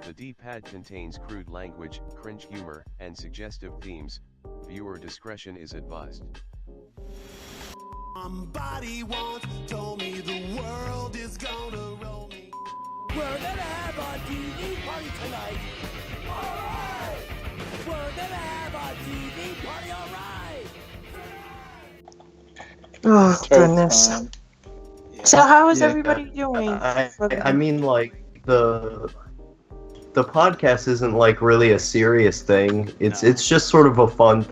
The D-pad contains crude language, cringe humor, and suggestive themes. Viewer discretion is advised. Somebody once told me the world is gonna roll me. We're gonna have a TV party tonight. Alright! We're gonna have a TV party, alright! Oh, goodness. So how is everybody doing? I mean, like, the podcast isn't, like, really a serious thing. It's just sort of a fun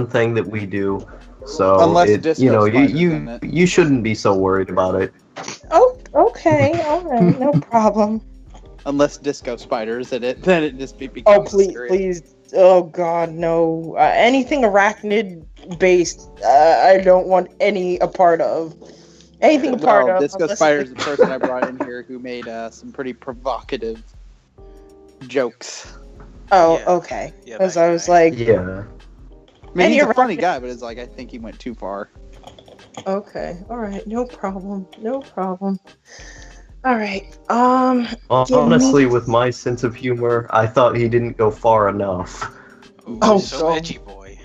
thing that we do. So, you shouldn't be so worried about it. Oh, okay, alright, no problem. Unless disco spiders in it, then it just becomes Oh, please, serious. please. Oh, God, no. Anything arachnid-based, I don't want any a part of. Anything a part of. Disco Spider is the person I brought in here who made some pretty provocative jokes. Oh, okay. Because I was like... Yeah. I mean, he's a funny guy, but it's like, I think he went too far. Okay, alright, no problem. No problem. Alright, honestly, with my sense of humor, I thought he didn't go far enough. Ooh, Oh, so edgy, boy.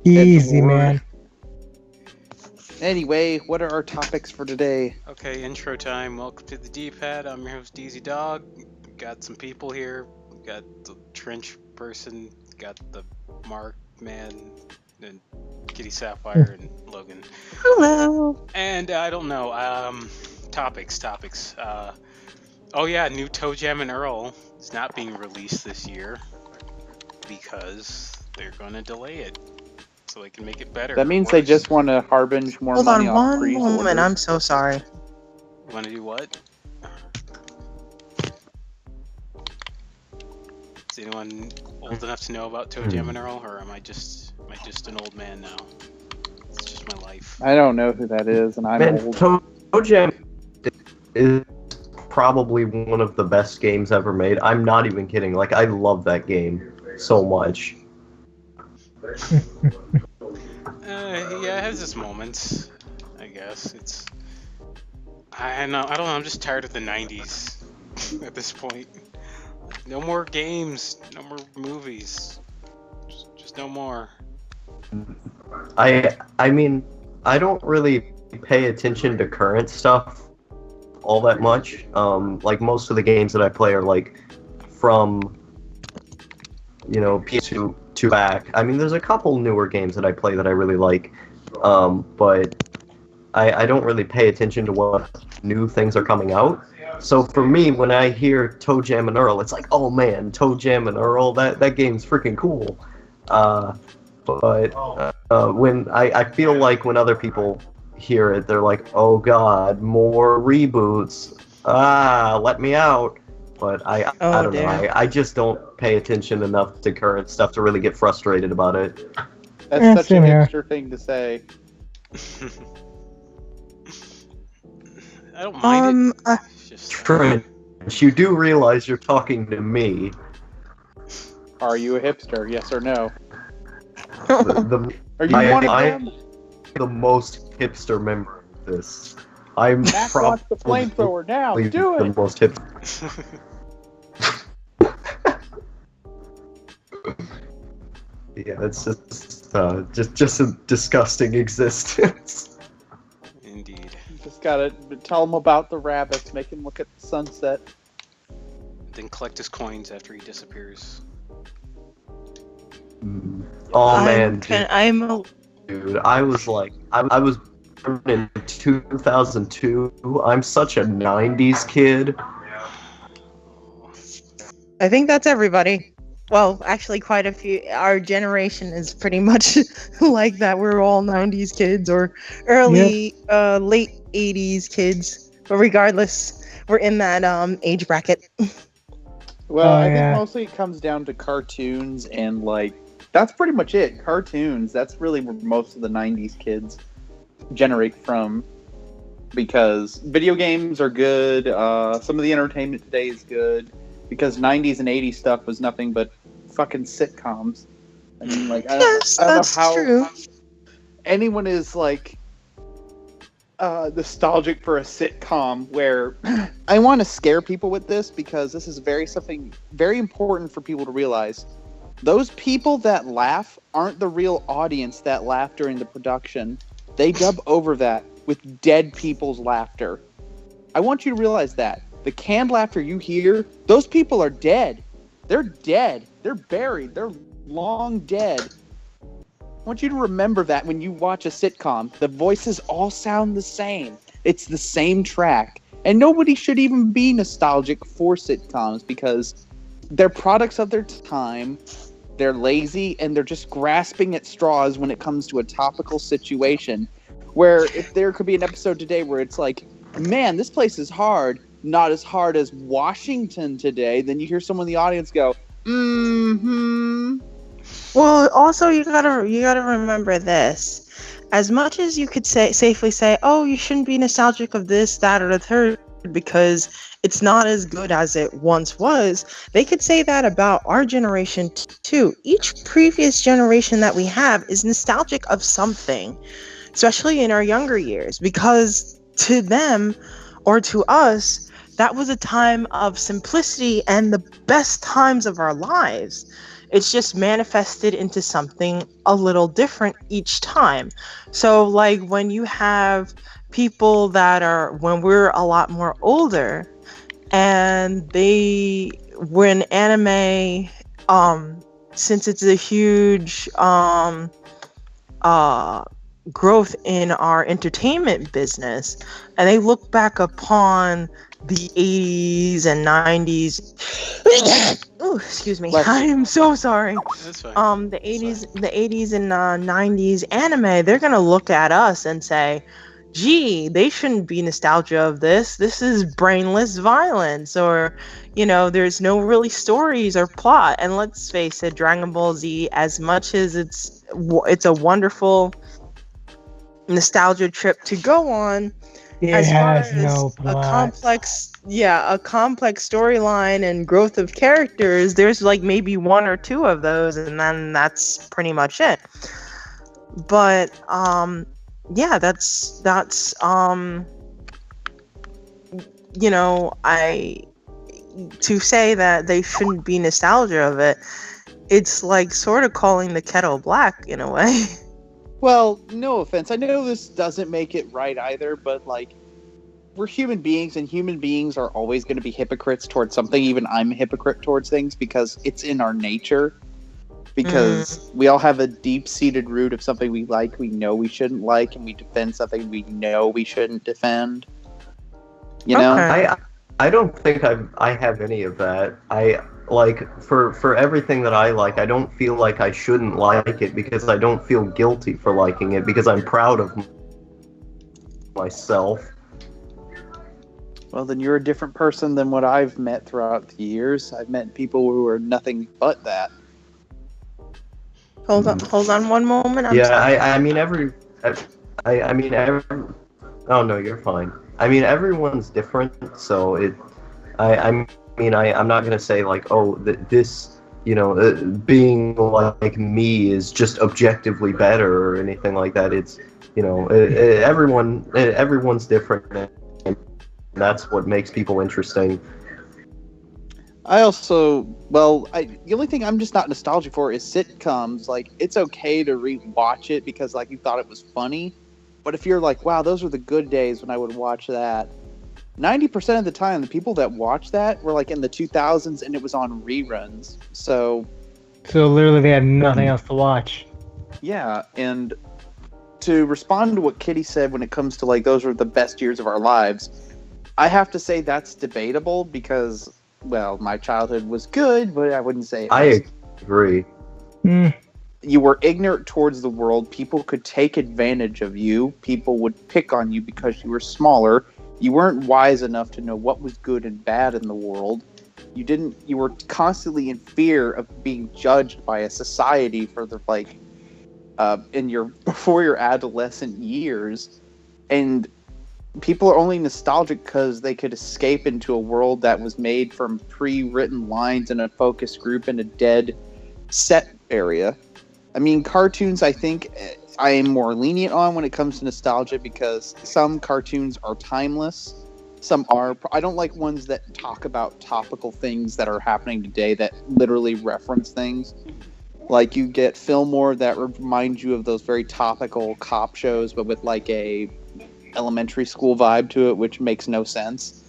Easy, man. Anyway, what are our topics for today? Okay, intro time. Welcome to the D-pad. I'm your host, Deezy Dog. Got some people here. Got the Trench person. Got the Mark Man. And Kitty Sapphire and Logan. Hello. And I don't know. Topics. Oh yeah, new Toejam and Earl is not being released this year because they're gonna delay it so they can make it better. That means they just want to harbinge more Hold money on off one pre-orders. moment, I'm so sorry. Want to do what? Is anyone old enough to know about Toejam and Earl, or am I just an old man now? It's just my life. I don't know who that is, and I'm old. Toejam is probably one of the best games ever made. I'm not even kidding. Like, I love that game so much. Yeah, it has its moments, I guess. I don't know, I'm just tired of the 90s at this point. No more games, no more movies. Just no more. I mean, I don't really pay attention to current stuff all that much. Like, most of the games that I play are, like, from, PS2 to back. I mean, there's a couple newer games that I play that I really like, but I don't really pay attention to what new things are coming out. So for me, when I hear Toejam and Earl, it's like, oh man, Toejam and Earl, that game's freaking cool. But when I feel like when other people hear it, they're like, oh god, more reboots. Let me out. But I don't know. I just don't pay attention enough to current stuff to really get frustrated about it. That's such an hipster thing to say. I don't mind it. It's just... Trench, you do realize you're talking to me. Are you a hipster? Yes or no? Are you one of I'm them? the most hipster member of this. I'm Mac probably wants the flamethrower now. Do the it. most hipster. Yeah, it's just a disgusting existence. Indeed. You just gotta tell him about the rabbits. Make him look at the sunset. Then collect his coins after he disappears. Oh man, I'm dude, I was born in 2002. I'm such a 90s kid. I think that's everybody. Well, actually, quite a few. Our generation is pretty much like that. We're all 90s kids or early, late 80s kids. But regardless, we're in that age bracket. Well, I think mostly it comes down to cartoons and, like, that's pretty much it. Cartoons, that's really where most of the 90s kids generate from. Because video games are good. Some of the entertainment today is good. Because 90s and 80s stuff was nothing but fucking sitcoms. I mean, like, I don't know how true. anyone is, like, nostalgic for a sitcom where I want to scare people with this because this is something very important for people to realize. Those people that laugh aren't the real audience that laugh during the production. They dub over that with dead people's laughter. I want you to realize that. The canned laughter you hear, those people are dead. They're dead. They're buried. They're long dead. I want you to remember that when you watch a sitcom, the voices all sound the same. It's the same track. And nobody should even be nostalgic for sitcoms because they're products of their time. They're lazy and they're just grasping at straws when it comes to a topical situation. Where if there could be an episode today where it's like, man, this place is hard, not as hard as Washington today, then you hear someone in the audience go, mm-hmm. Well, also you gotta remember this. As much as you could safely say, oh, you shouldn't be nostalgic of this, that, or the third because it's not as good as it once was, they could say that about our generation too. Each previous generation that we have is nostalgic of something, especially in our younger years, because to them or to us, that was a time of simplicity and the best times of our lives. It's just manifested into something a little different each time. So like when you have people that are, when we're a lot more older and when anime, since it's a huge growth in our entertainment business, and they look back upon the 80s and 90s. Oh, excuse me. I am so sorry. That's fine. The 80s and 90s anime, they're going to look at us and say, gee, they shouldn't be nostalgia of this. This is brainless violence, or, there's no really stories or plot. And let's face it, Dragon Ball Z, as much as it's a wonderful nostalgia trip to go on, as far as a complex storyline and growth of characters, there's like maybe one or two of those, and then that's pretty much it. But yeah, that's to say that they shouldn't be nostalgia of it, it's like sort of calling the kettle black in a way. Well, no offense. I know this doesn't make it right either, but like, we're human beings, and human beings are always going to be hypocrites towards something. Even I'm a hypocrite towards things because it's in our nature. Because we all have a deep-seated root of something we like, we know we shouldn't like, and we defend something we know we shouldn't defend. You know? Okay. I don't think I have any of that. I like for everything that I like, I don't feel like I shouldn't like it because I don't feel guilty for liking it because I'm proud of myself. Well, then you're a different person than what I've met throughout the years. I've met people who are nothing but that. Hold on one moment. I mean every. Oh no, you're fine. I mean everyone's different, so I'm not gonna say like, oh, this, being like me is just objectively better or anything like that. It's, everyone's different, and that's what makes people interesting. I also, the only thing I'm just not nostalgic for is sitcoms. Like, it's okay to re-watch it because, like, you thought it was funny. But if you're like, wow, those were the good days when I would watch that, 90% of the time, the people that watched that were, like, in the 2000s, and it was on reruns. So literally they had nothing else to watch. Yeah, and to respond to what Kitty said when it comes to, like, those were the best years of our lives, I have to say that's debatable because... well, my childhood was good, but I wouldn't say it was. I agree. You were ignorant towards the world. People could take advantage of you. People would pick on you because you were smaller. You weren't wise enough to know what was good and bad in the world. You were constantly in fear of being judged by a society for the, like, before your adolescent years. And people are only nostalgic because they could escape into a world that was made from pre-written lines in a focus group in a dead set area. I mean, cartoons, I think, I am more lenient on when it comes to nostalgia because some cartoons are timeless. Some are. I don't like ones that talk about topical things that are happening today that literally reference things. Like you get Fillmore that reminds you of those very topical cop shows, but with like a elementary school vibe to it, which makes no sense.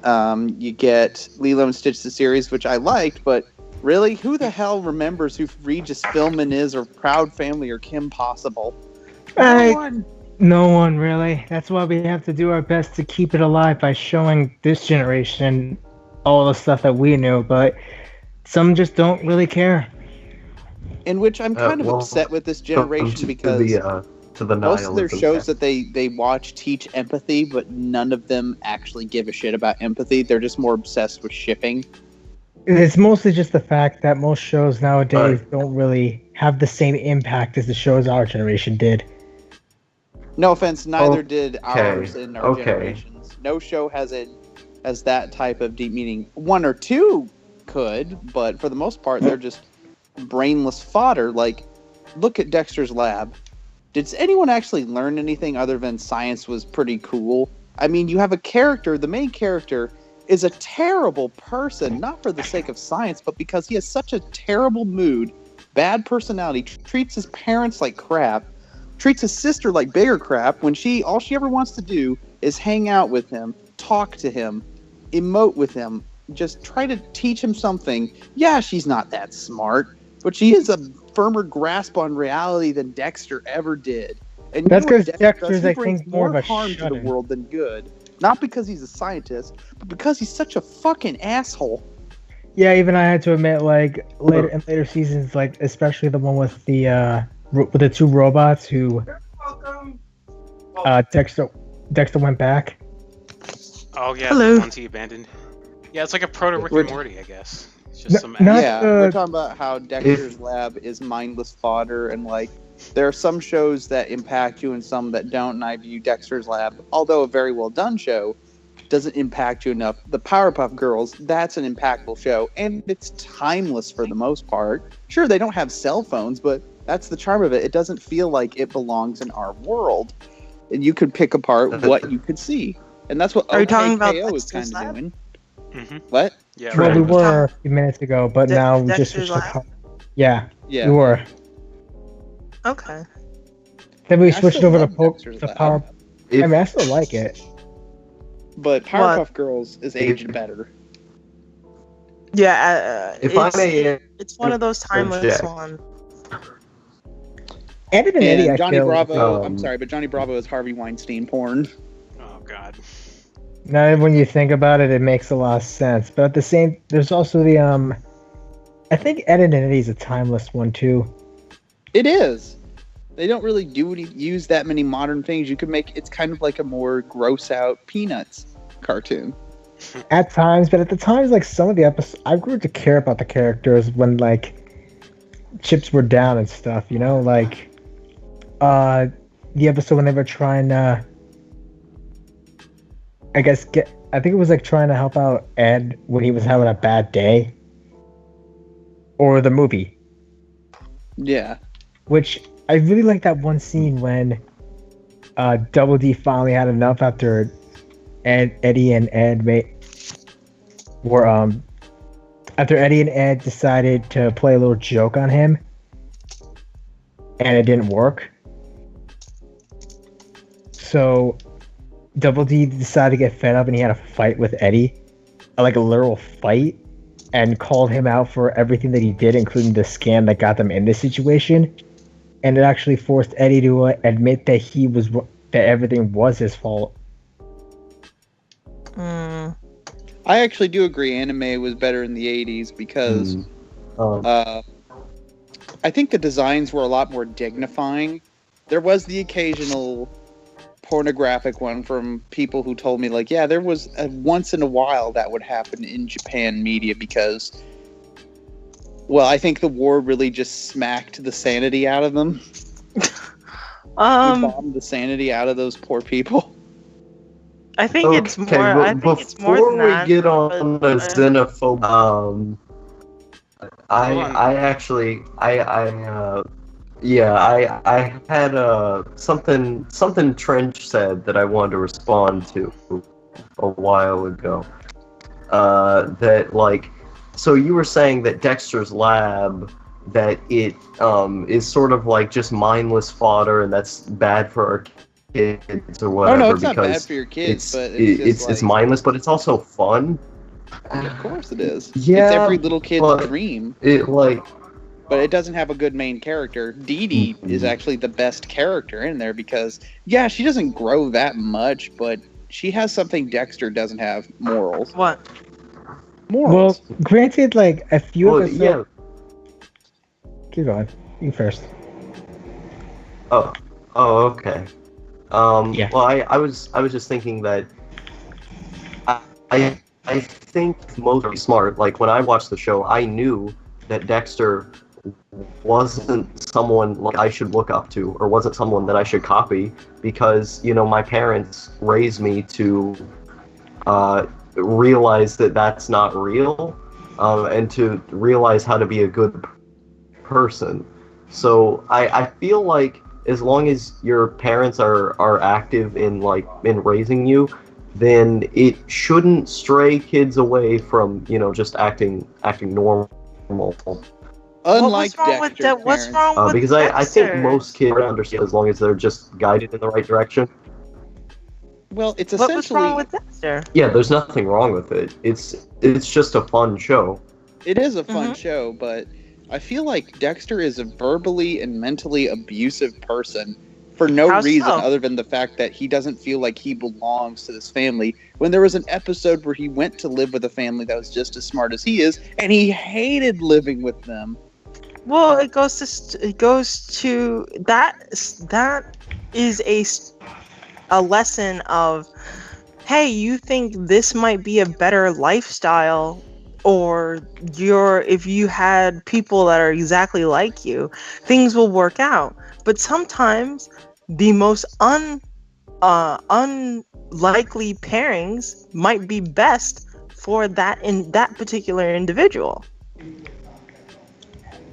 You get Lilo and Stitch the series, which I liked, but really, who the hell remembers who Regis Philbin is, or Proud Family, or Kim Possible? No one really. That's why we have to do our best to keep it alive by showing this generation all the stuff that we knew, but some just don't really care. In which I'm kind of upset with this generation because most of their shows that they watch teach empathy, but none of them actually give a shit about empathy. They're just more obsessed with shipping. It's mostly just the fact that most shows nowadays don't really have the same impact as the shows our generation did. No offense, neither did ours in our generations. No show has that type of deep meaning. One or two could, but for the most part, they're just brainless fodder. Like, look at Dexter's Lab. Did anyone actually learn anything other than science was pretty cool? I mean, you have a character, the main character is a terrible person, not for the sake of science, but because he has such a terrible mood, bad personality, treats his parents like crap, treats his sister like bigger crap, when all she ever wants to do is hang out with him, talk to him, emote with him, just try to teach him something. Yeah, she's not that smart, but she has a firmer grasp on reality than Dexter ever did. And that's because Dexter's, I think, more of a harm to the world than good. Not because he's a scientist, but because he's such a fucking asshole. Yeah, even I had to admit, like, later seasons, like, especially the one with the two robots who Dexter went back. Oh yeah, Hello. the ones he abandoned. Yeah, it's like a proto Rick and Morty, I guess. It's just some we're talking about how Dexter's Lab is mindless fodder, and like there are some shows that impact you and some that don't, and I view Dexter's Lab, although a very well done show, doesn't impact you enough. The Powerpuff Girls, that's an impactful show, and it's timeless for the most part. Sure, they don't have cell phones, but that's the charm of it. It doesn't feel like it belongs in our world. And you could pick apart what you could see. And that's what OKKO is kind of doing. Mm-hmm. What? Yeah, well, we were a few minutes ago, but now we just switched to yeah, we were. Okay. Then we switched over to Power. I mean, I still like it. But Powerpuff Girls is aged better. Yeah, it's one of those timeless ones. Ed and Eddie, Johnny Bravo. I'm sorry, but Johnny Bravo is Harvey Weinstein porn. Oh God. Now, when you think about it, it makes a lot of sense. But at the same, there's also the I think Ed and Eddie is a timeless one too. It is. They don't really use that many modern things. You could make it's kind of like a more gross out Peanuts cartoon. At times, but at the times, like some of the episodes, I grew to care about the characters when like chips were down and stuff. You know, like the episode when they were trying to, I think it was like trying to help out Ed when he was having a bad day, or the movie. Yeah. Which I really like that one scene when Double D finally had enough after Eddie and Ed after Eddie and Ed decided to play a little joke on him, and it didn't work. So Double D decided to get fed up, and he had a fight with Eddie, like a literal fight, and called him out for everything that he did, including the scam that got them in this situation. And it actually forced Eddie to admit that that everything was his fault. I actually do agree anime was better in the 80s because I think the designs were a lot more dignifying. There was the occasional pornographic one from people who told me, like, yeah, there was once in a while that would happen in Japan media because, well, I think the war really just smacked the sanity out of them. Bombed the sanity out of those poor people. I think it's more. I think it's more than that. Before we get on the xenophobe, Yeah, I had something Trench said that I wanted to respond to a while ago. That like, so you were saying that Dexter's Lab, that it is sort of like just mindless fodder, and that's bad for our kids or whatever. Oh no, it's not because bad for your kids, but it's mindless, but it's also fun. Of course it is. Yeah, it's every little kid's dream. It like. But it doesn't have a good main character. Dee Dee is actually the best character in there because, yeah, she doesn't grow that much, but she has something Dexter doesn't have: morals. What? Morals. Well, granted, like a few episodes. Yeah. Keep going. You first. Oh, okay. Yeah. Well, I was just thinking that I think most are smart. Like when I watched the show, I knew that Dexter wasn't someone like I should look up to, or wasn't someone that I should copy, because my parents raised me to realize that that's not real, and to realize how to be a good person. So I feel like as long as your parents are active in raising you, then it shouldn't stray kids away from just acting normal. Unlike what's wrong with because I think most kids understand as long as they're just guided in the right direction. Well, it's What essentially. was wrong with Dexter? Yeah, there's nothing wrong with it. It's just a fun show. It is a fun show, but I feel like Dexter is a verbally and mentally abusive person for no How reason so? other than the fact that he doesn't feel like he belongs to this family. When there was an episode where he went to live with a family that was just as smart as he is, and he hated living with them. Well, it goes to that is a lesson of, hey, you think this might be a better lifestyle, or if you had people that are exactly like you, things will work out. But sometimes the most unlikely pairings might be best for that particular individual.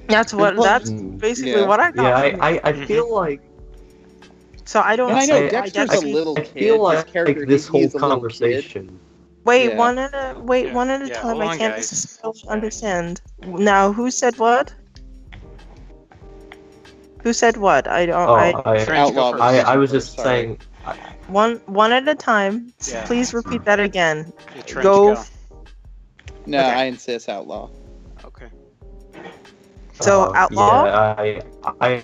That's basically what I got. Yeah, I feel like. So I don't. And I know I Dexter's a little kid. I feel like this whole he's a little conversation. Wait, Yeah. one at a time. hold I on, can't guys. necessarily understand. Now, who said what? Who said what? I don't. Trench, go first. I was just Sorry. saying. One at a time. Yeah. Please repeat that again. Yeah, Trench, Go. go. No, Okay. I insist outlaw. Okay. So Outlaw. Yeah, I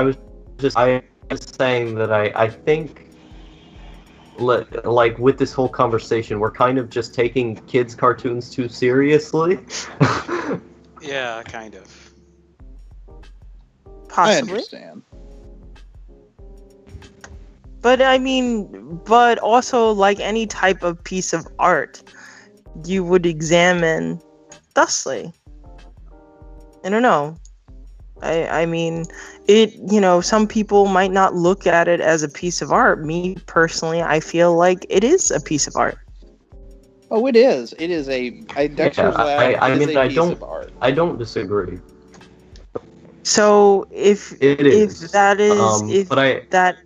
was just saying that I think like with this whole conversation, we're kind of just taking kids' cartoons too seriously. Yeah, kind of. I Possibly. understand. But I mean, but also like any type of piece of art, you would examine thusly. I don't know. I mean, some people might not look at it as a piece of art. Me personally, I feel like it is a piece of art. Oh, it is. It is Dexter's Lab I is mean, a piece of art. I don't disagree. So if It is. if that is that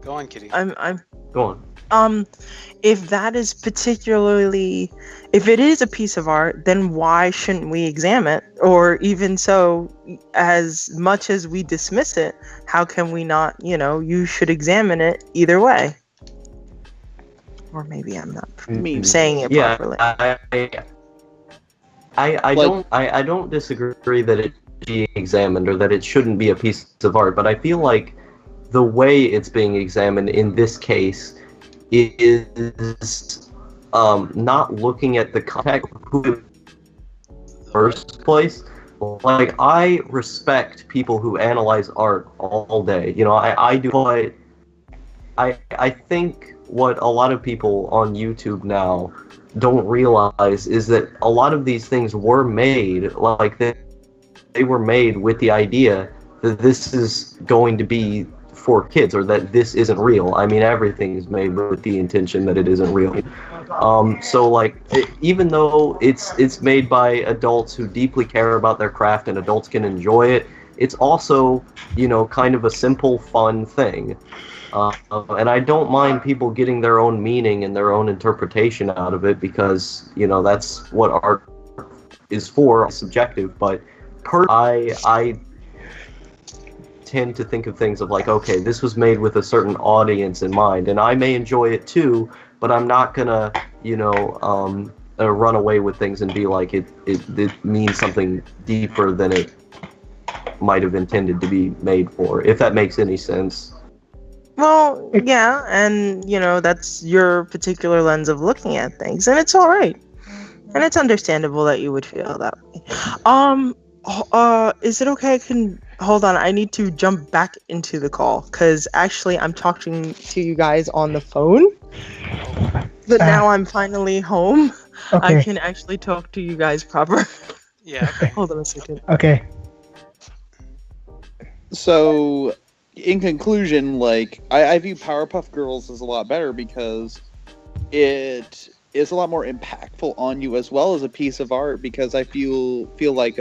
Go on, Kitty. I'm Go on. if that is particularly, if it is a piece of art, then why shouldn't we examine it? Or even so, as much as we dismiss it, how can we not, you should examine it either way. Or maybe I'm not saying it properly. I don't disagree that it should be examined or that it shouldn't be a piece of art, but I feel like the way it's being examined in this case is not looking at the context of the first place. Like, I respect people who analyze art all day. I do, but I think what a lot of people on YouTube now don't realize is that a lot of these things were made, like they were made with the idea that this is going to be for kids, or that this isn't real. I mean, everything is made with the intention that it isn't real. So like, even though it's made by adults who deeply care about their craft and adults can enjoy it, it's also, you know, kind of a simple, fun thing. And I don't mind people getting their own meaning and their own interpretation out of it, because, you know, that's what art is for, subjective. But I tend to think of things of like, okay, this was made with a certain audience in mind, and I may enjoy it too, but I'm not gonna, you know, run away with things and be like it means something deeper than it might have intended to be made for, if that makes any sense. Well, yeah, and you know, that's your particular lens of looking at things, and it's all right, and it's understandable that you would feel that way. Is it okay? Hold on. I need to jump back into the call because actually I'm talking to you guys on the phone, but now I'm finally home. Okay. I can actually talk to you guys proper. Yeah. Okay. Hold on a second. Okay. So, in conclusion, like, I view Powerpuff Girls as a lot better because it is a lot more impactful on you as well as a piece of art, because I feel like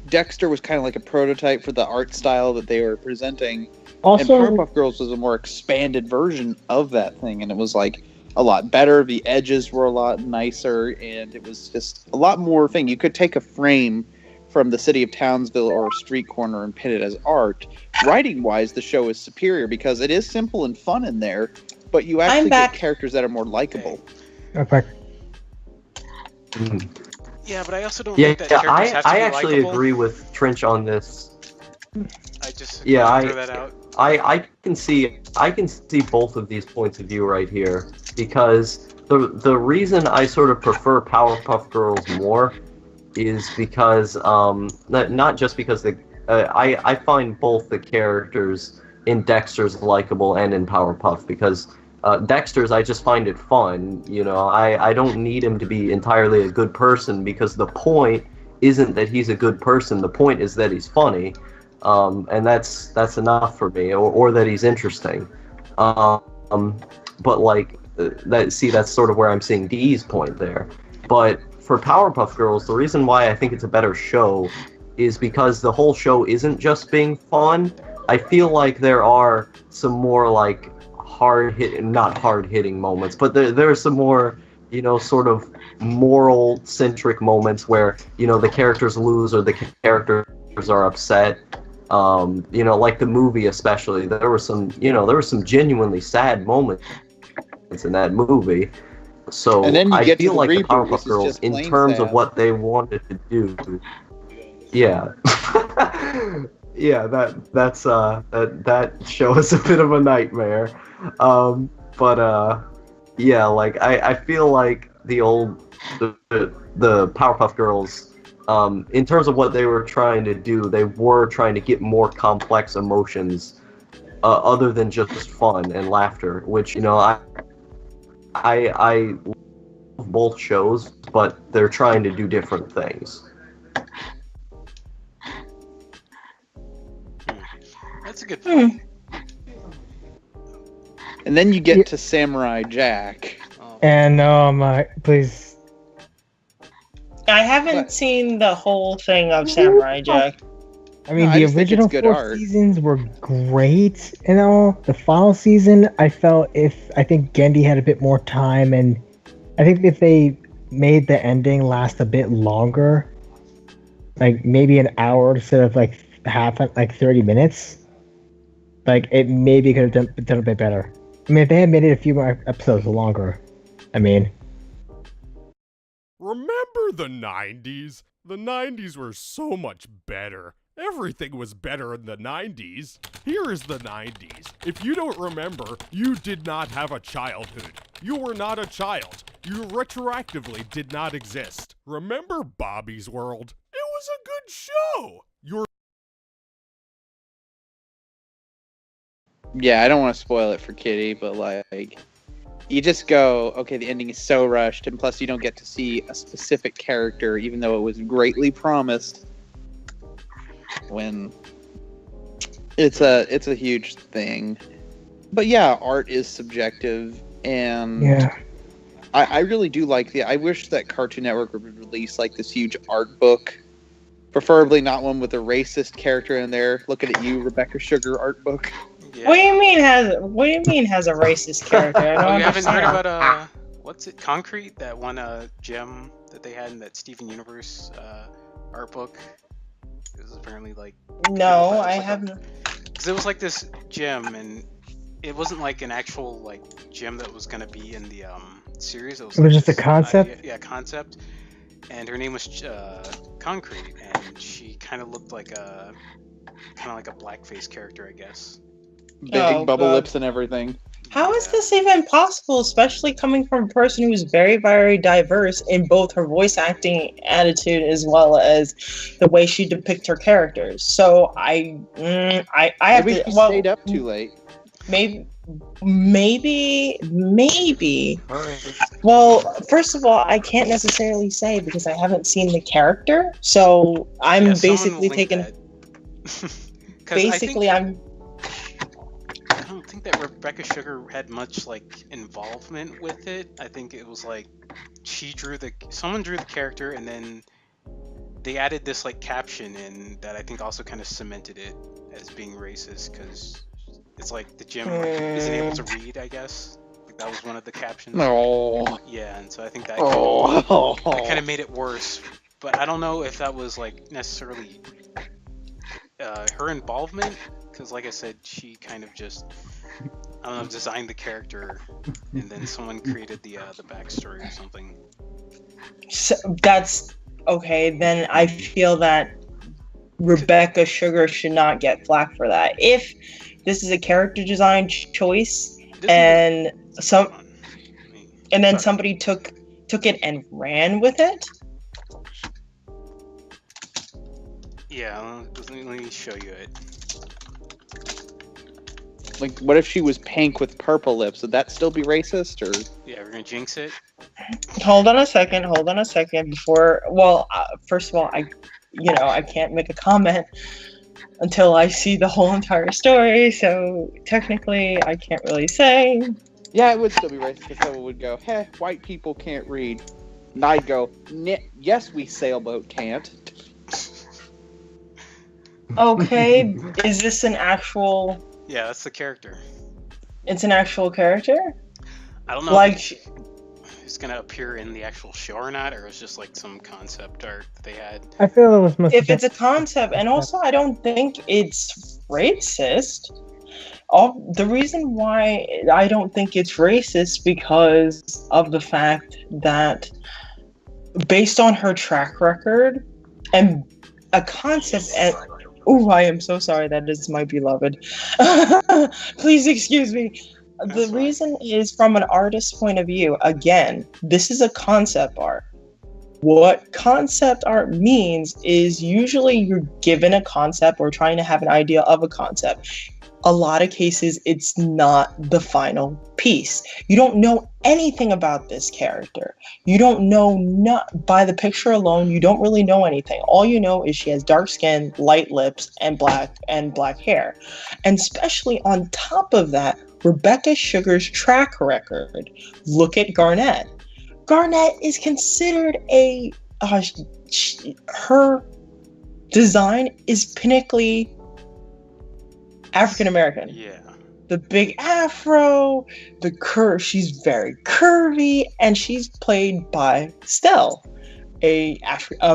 Dexter was kind of like a prototype for the art style that they were presenting. Also, and Powerpuff Girls was a more expanded version of that thing, and it was like a lot better. The edges were a lot nicer, and it was just a lot more thing. You could take a frame from the city of Townsville or a street corner and pin it as art. Writing-wise, the show is superior because it is simple and fun in there, but you actually get characters that are more likable. Okay. Yeah, but I also don't think that characters have to be I actually likable. agree with Trench on this. I just throw that out. I can see both of these points of view right here, because the reason I sort of prefer Powerpuff Girls more is because not just because I find both the characters in Dexter's likable and in Powerpuff, because Dexter's, I just find it fun. You know, I don't need him to be entirely a good person, because the point isn't that he's a good person. The point is that he's funny, and that's enough for me, or that he's interesting. But like that's sort of where I'm seeing Dee's point there. But for Powerpuff Girls, the reason why I think it's a better show is because the whole show isn't just being fun. I feel like there are some more like not hard-hitting moments, but there are some more, you know, sort of moral-centric moments where, you know, the characters lose or the characters are upset. You know, like the movie especially, there were some genuinely sad moments in that movie. So I feel like the Powerpuff Girls, in terms of what they wanted to do, yeah, yeah, that show is a bit of a nightmare. Yeah, like I feel like the Powerpuff Girls, in terms of what they were trying to do, they were trying to get more complex emotions, other than just fun and laughter, which, you know, I love both shows, but they're trying to do different things. That's a good point. And then you get to Samurai Jack. And please. I haven't seen the whole thing of Samurai Jack. I mean, the original 4 seasons were great and all. The final season, I think Gendy had a bit more time, and I think if they made the ending last a bit longer, like maybe an hour instead of like 30 minutes, like it maybe could have done a bit better. I mean, if they had made it a few more episodes longer, I mean. Remember the 90s? The 90s were so much better. Everything was better in the 90s. Here is the 90s. If you don't remember, you did not have a childhood. You were not a child. You retroactively did not exist. Remember Bobby's World? It was a good show. Yeah, I don't want to spoil it for Kitty, but like, you just go, okay, the ending is so rushed, and plus you don't get to see a specific character, even though it was greatly promised. When It's a huge thing. But yeah, art is subjective, and Yeah. I really do like I wish that Cartoon Network would release like this huge art book. Preferably not one with a racist character in there. Looking at you, Rebecca Sugar art book. Yeah. What do you mean has a racist character? I don't You haven't heard understand. about what's it? Concrete, that one gem that they had in that Steven Universe art book. It was apparently like No, I haven't. because it was like this gem, and it wasn't like an actual like gem that was gonna be in the series. It was was like just a this concept? idea- yeah, concept. And her name was Concrete, and she kind of looked like a blackface character, I guess. Big Oh, bubble God. lips and everything. How is this even possible, especially coming from a person who's very, very diverse in both her voice acting attitude as well as the way she depicts her characters? So I have Maybe to. she Well, stayed up too late. maybe. Well, first of all, I can't necessarily say because I haven't seen the character, so I'm Yeah, someone basically will link taking. that. 'Cause Basically, I don't think that Rebecca Sugar had much like involvement with it. I think it was like someone drew the character, and then they added this like caption in that I think also kind of cemented it as being racist, because it's like the gym isn't able to read, I guess. Like, that was one of the captions. Oh. Yeah, and so I think that Oh. kind of made it worse. But I don't know if that was like necessarily her involvement, because like I said, she kind of just designed the character, and then someone created the backstory or something. So that's okay. Then I feel that Rebecca Sugar should not get flack for that. If this is a character design choice, and then somebody took it and ran with it. Yeah, let me show you it. Like, what if she was pink with purple lips? Would that still be racist, or? Yeah, we're gonna jinx it. Hold on a second. Before, first of all, I can't make a comment until I see the whole entire story. So technically, I can't really say. Yeah, it would still be racist if someone would go, "Hey, white people can't read," and I'd go, "Yes, we sailboat can't." Okay, is this an actual? Yeah, that's the character. It's an actual character. I don't know. Like, if it's gonna appear in the actual show or not, or it's just like some concept art that they had. I feel it was must if it's a concept, and also I don't think it's racist. The reason why I don't think it's racist because of the fact that based on her track record and a concept and oh, I am so sorry, that is my beloved. Please excuse me. The reason is from an artist's point of view. Again, this is a concept art. What concept art means is usually you're given a concept or trying to have an idea of a concept. A lot of cases, it's not the final piece. You don't know anything about this character. You don't know, not by the picture alone, you don't really know anything. All you know is she has dark skin, light lips, and black hair. And especially on top of that, Rebecca Sugar's track record. Look at Garnett. Garnett is considered her design is pinnacly African American. Yeah. The big afro, the curve. She's very curvy, and she's played by Stell, a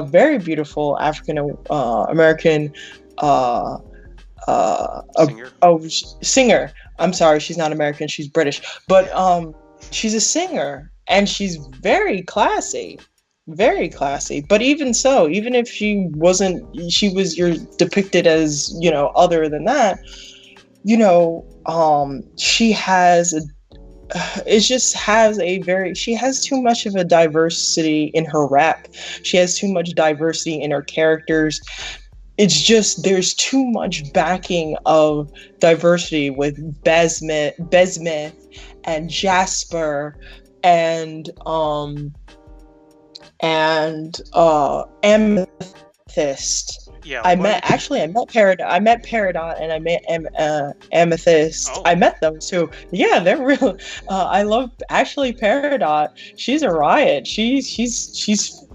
very beautiful African American singer. I'm sorry, she's not American. She's British, but she's a singer, and she's very classy. Very classy. But even so, even if she wasn't, you're depicted as, other than that, she has she has too much of a diversity in her rap. She has too much diversity in her characters. It's just, there's too much backing of diversity with Bismuth and Jasper and Amethyst Amethyst. Yeah. I what? met Peridot and I met Amethyst. Oh. I met them too. Yeah, they're real. I love actually Peridot. She's a riot. She's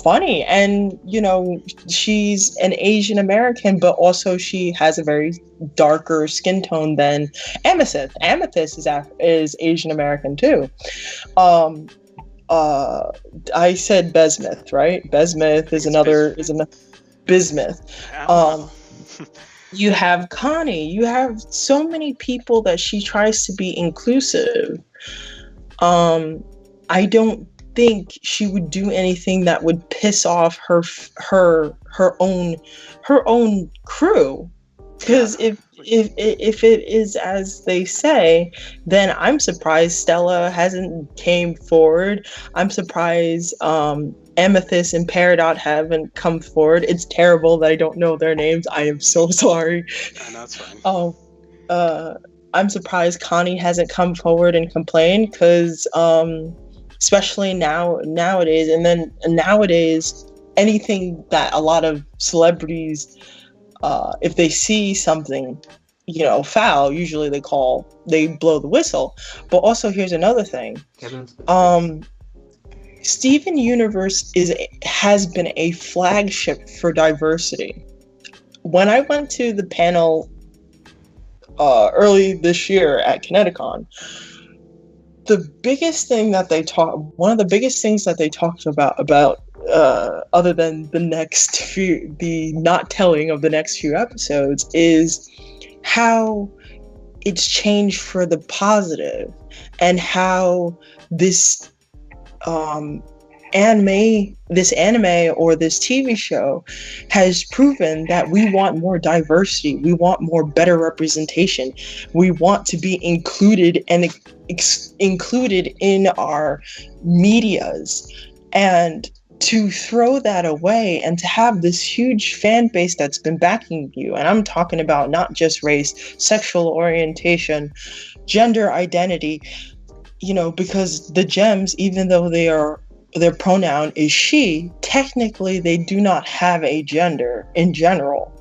funny, and you know, she's an Asian American, but also she has a very darker skin tone than Amethyst. Amethyst is Asian American too. I said Bismuth, right? Bismuth is another Bismuth. You have Connie. You have so many people that she tries to be inclusive. I don't think she would do anything that would piss off her own crew. Because if it is as they say, then I'm surprised Stella hasn't came forward. I'm surprised Amethyst and Peridot haven't come forward. It's terrible that I don't know their names. I am so sorry. No, that's fine. I'm surprised Connie hasn't come forward and complained, because especially nowadays, and then nowadays, anything that a lot of celebrities, if they see something, you know, foul, usually they blow the whistle. But also, here's another thing. Steven Universe has been a flagship for diversity. When I went to the panel early this year at Kineticon, one of the biggest things that they talked about other than the not telling of the next few episodes, is how it's changed for the positive, and how this anime or this TV show has proven that we want more diversity, we want more better representation, we want to be included and included in our medias. And to throw that away and to have this huge fan base that's been backing you, and I'm talking about not just race, sexual orientation, gender identity, you know, because the gems, even though their pronoun is she, technically they do not have a gender in general,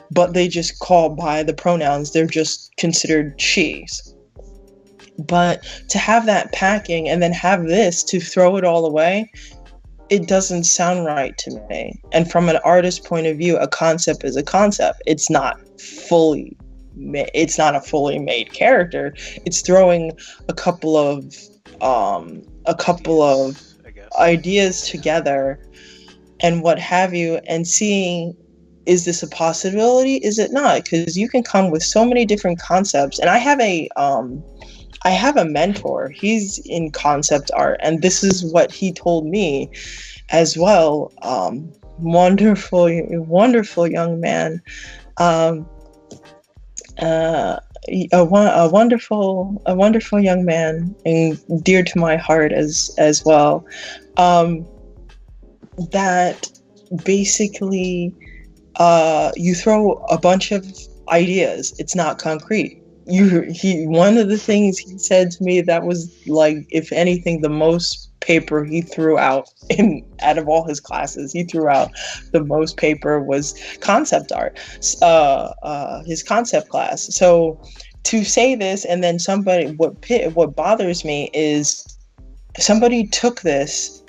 but they just call by the pronouns. They're just considered she's. But to have that packing and then have this to throw it all away, it doesn't sound right to me. And from an artist's point of view, a concept is a concept. It's not a fully made character. It's throwing a couple of ideas together and what have you, and seeing, is this a possibility? Is it not? Because you can come with so many different concepts. And I have a mentor. He's in concept art, and this is what he told me as well. Wonderful young man. A wonderful young man, and dear to my heart as well. That basically, you throw a bunch of ideas. It's not concrete. One of the things he said to me that was like, if anything, the most paper he threw out out of all his classes, he threw out the most paper was concept art, his concept class. So to say this, and then what bothers me is somebody took this,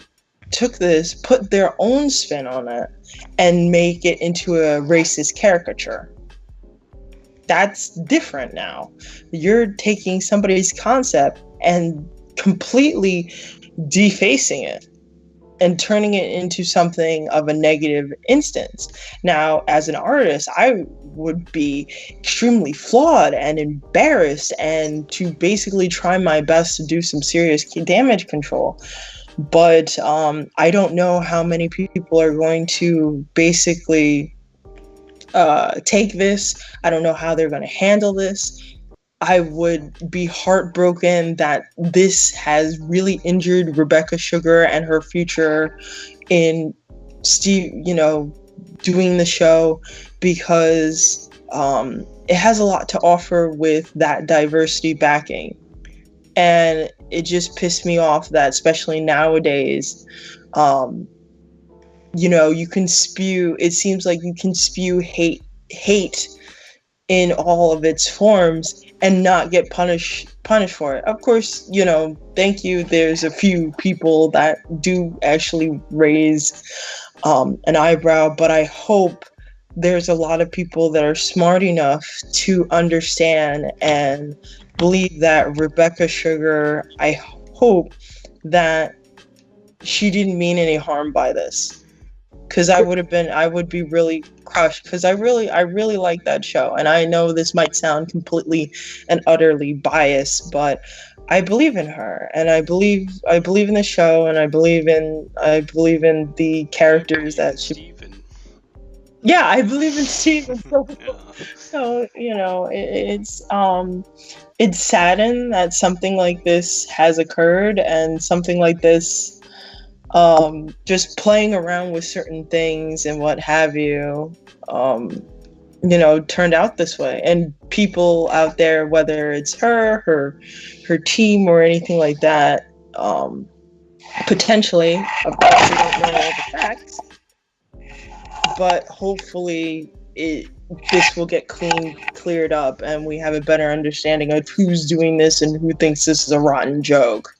put their own spin on it, and make it into a racist caricature. That's different now. You're taking somebody's concept and completely defacing it and turning it into something of a negative instance. Now, as an artist, I would be extremely flawed and embarrassed, and to basically try my best to do some serious damage control. But I don't know how many people are going to basically take this. I don't know how they're going to handle this. I would be heartbroken that this has really injured Rebecca Sugar and her future in doing the show, because it has a lot to offer with that diversity backing. And it just pissed me off that, especially nowadays, you can spew. It seems like you can spew hate in all of its forms and not get punished for it. Of course, thank you. There's a few people that do actually raise an eyebrow, but I hope there's a lot of people that are smart enough to understand and believe that Rebecca Sugar, I hope that she didn't mean any harm by this. Because I would be really crushed, because I really like that show. And I know this might sound completely and utterly biased, but I believe in her, and I believe in the show, and I believe in the characters that she. Steven. Yeah, I believe in Steven. So, it's saddened that something like this has occurred, and something like this, just playing around with certain things and what have you, turned out this way. And people out there, whether it's her team or anything like that, potentially, of course we don't know all the facts, but hopefully this will get cleared up, and we have a better understanding of who's doing this and who thinks this is a rotten joke.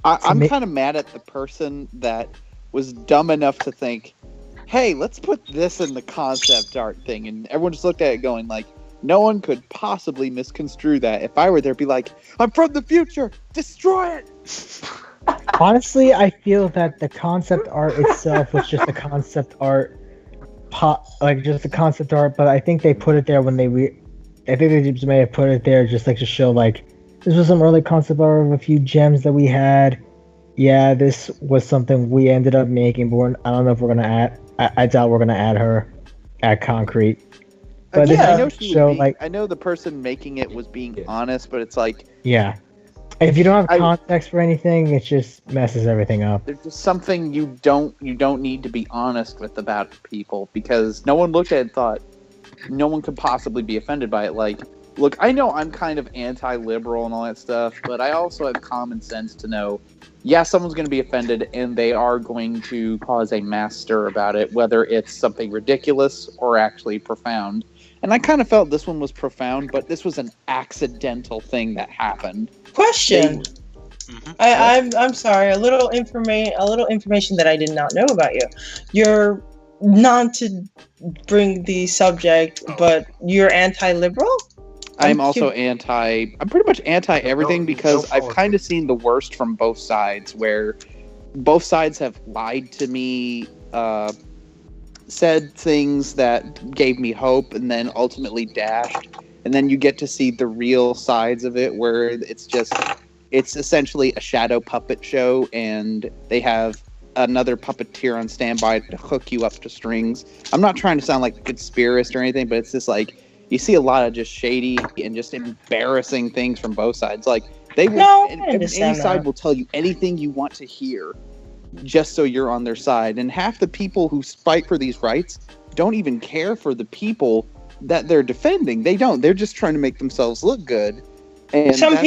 I'm kind of mad at the person that was dumb enough to think, hey, let's put this in the concept art thing. And everyone just looked at it going like, no one could possibly misconstrue that. If I were there, be like, I'm from the future, destroy it! Honestly, I feel that the concept art itself was just a concept art, just a concept art, but I think they put it there when I think they just may have put it there just to show this was some early concept art of a few gems that we had. Yeah, this was something we ended up making, but I don't know if we're gonna add. I doubt we're gonna add concrete. But I know I know the person making it was being honest, but it's yeah. If you don't have context for anything, it just messes everything up. There's just something you don't need to be honest with about people, because no one looked at it and thought no one could possibly be offended by it. Look, I know I'm kind of anti-liberal and all that stuff, but I also have common sense to know, yeah, someone's going to be offended, and they are going to cause a mass stir about it, whether it's something ridiculous or actually profound. And I kind of felt this one was profound, but this was an accidental thing that happened. Question. I'm sorry. A little information that I did not know about you. You're not to bring the subject, but you're anti-liberal? I'm also I'm pretty much anti everything, because I've kind of seen the worst from both sides, where both sides have lied to me, said things that gave me hope, and then ultimately dashed. And then you get to see the real sides of it, where it's essentially a shadow puppet show, and they have another puppeteer on standby to hook you up to strings. I'm not trying to sound like a conspiracist or anything, but it's just you see a lot of just shady and just embarrassing things from both sides. Any side will tell you anything you want to hear just so you're on their side. And half the people who fight for these rights don't even care for the people that they're defending. They don't. They're just trying to make themselves look good. And some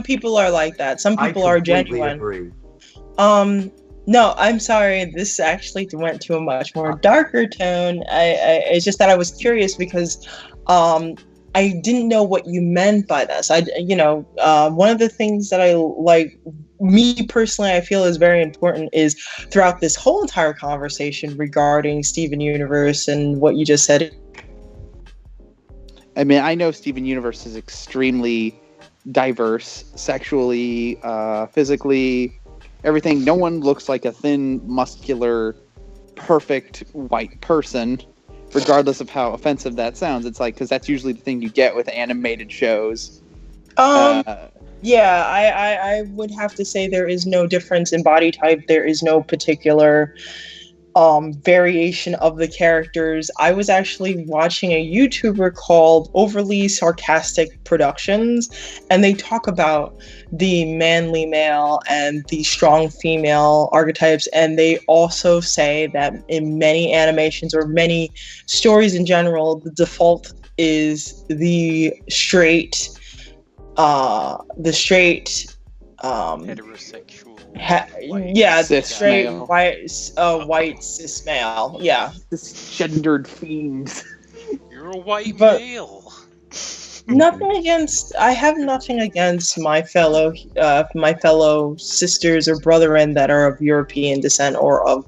people are like that. Some people are genuine. Agree. No, I'm sorry. This actually went to a much more darker tone. It's just that I was curious because I didn't know what you meant by this. One of the things that I like, me personally, I feel is very important is throughout this whole entire conversation regarding Steven Universe and what you just said. I mean, I know Steven Universe is extremely diverse, sexually, physically, everything. No one looks like a thin, muscular, perfect white person, regardless of how offensive that sounds. It's because that's usually the thing you get with animated shows. Yeah, I would have to say there is no difference in body type. There is no particular variation of the characters. I was actually watching a YouTuber called Overly Sarcastic Productions, and they talk about the manly male and the strong female archetypes, and they also say that in many animations or many stories in general, the default is the straight heterosexual Yeah, Cis straight male. white cis male. Yeah. This gendered fiends. You're a white But- male. Nothing against. I have nothing against my fellow sisters or brethren that are of European descent or of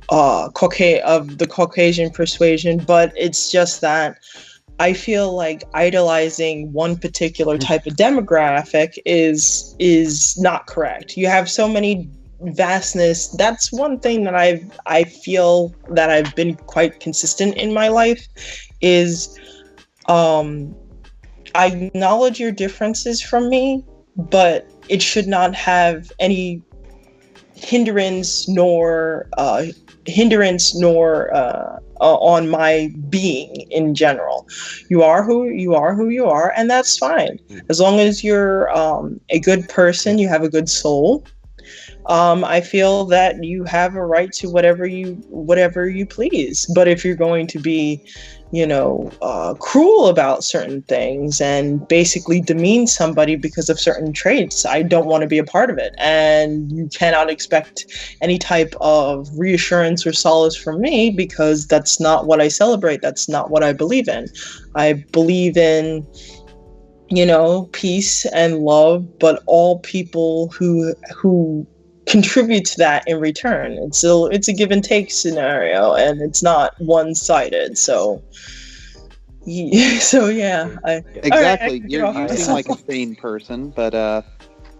the Caucasian persuasion. But it's just that I feel like idolizing one particular type of demographic is not correct. You have so many vastness. That's one thing that I feel that I've been quite consistent in my life is I acknowledge your differences from me, but it should not have any hindrance nor on my being in general. You are who you are, and that's fine. As long as you're a good person, you have a good soul. I feel that you have a right to whatever you please. But if you're going to be, cruel about certain things and basically demean somebody because of certain traits, I don't want to be a part of it. And you cannot expect any type of reassurance or solace from me because that's not what I celebrate. That's not what I believe in. I believe in, peace and love, but all people who contribute to that in return. It's a give and take scenario, and it's not one-sided. So yeah. Exactly. You seem like a sane person, but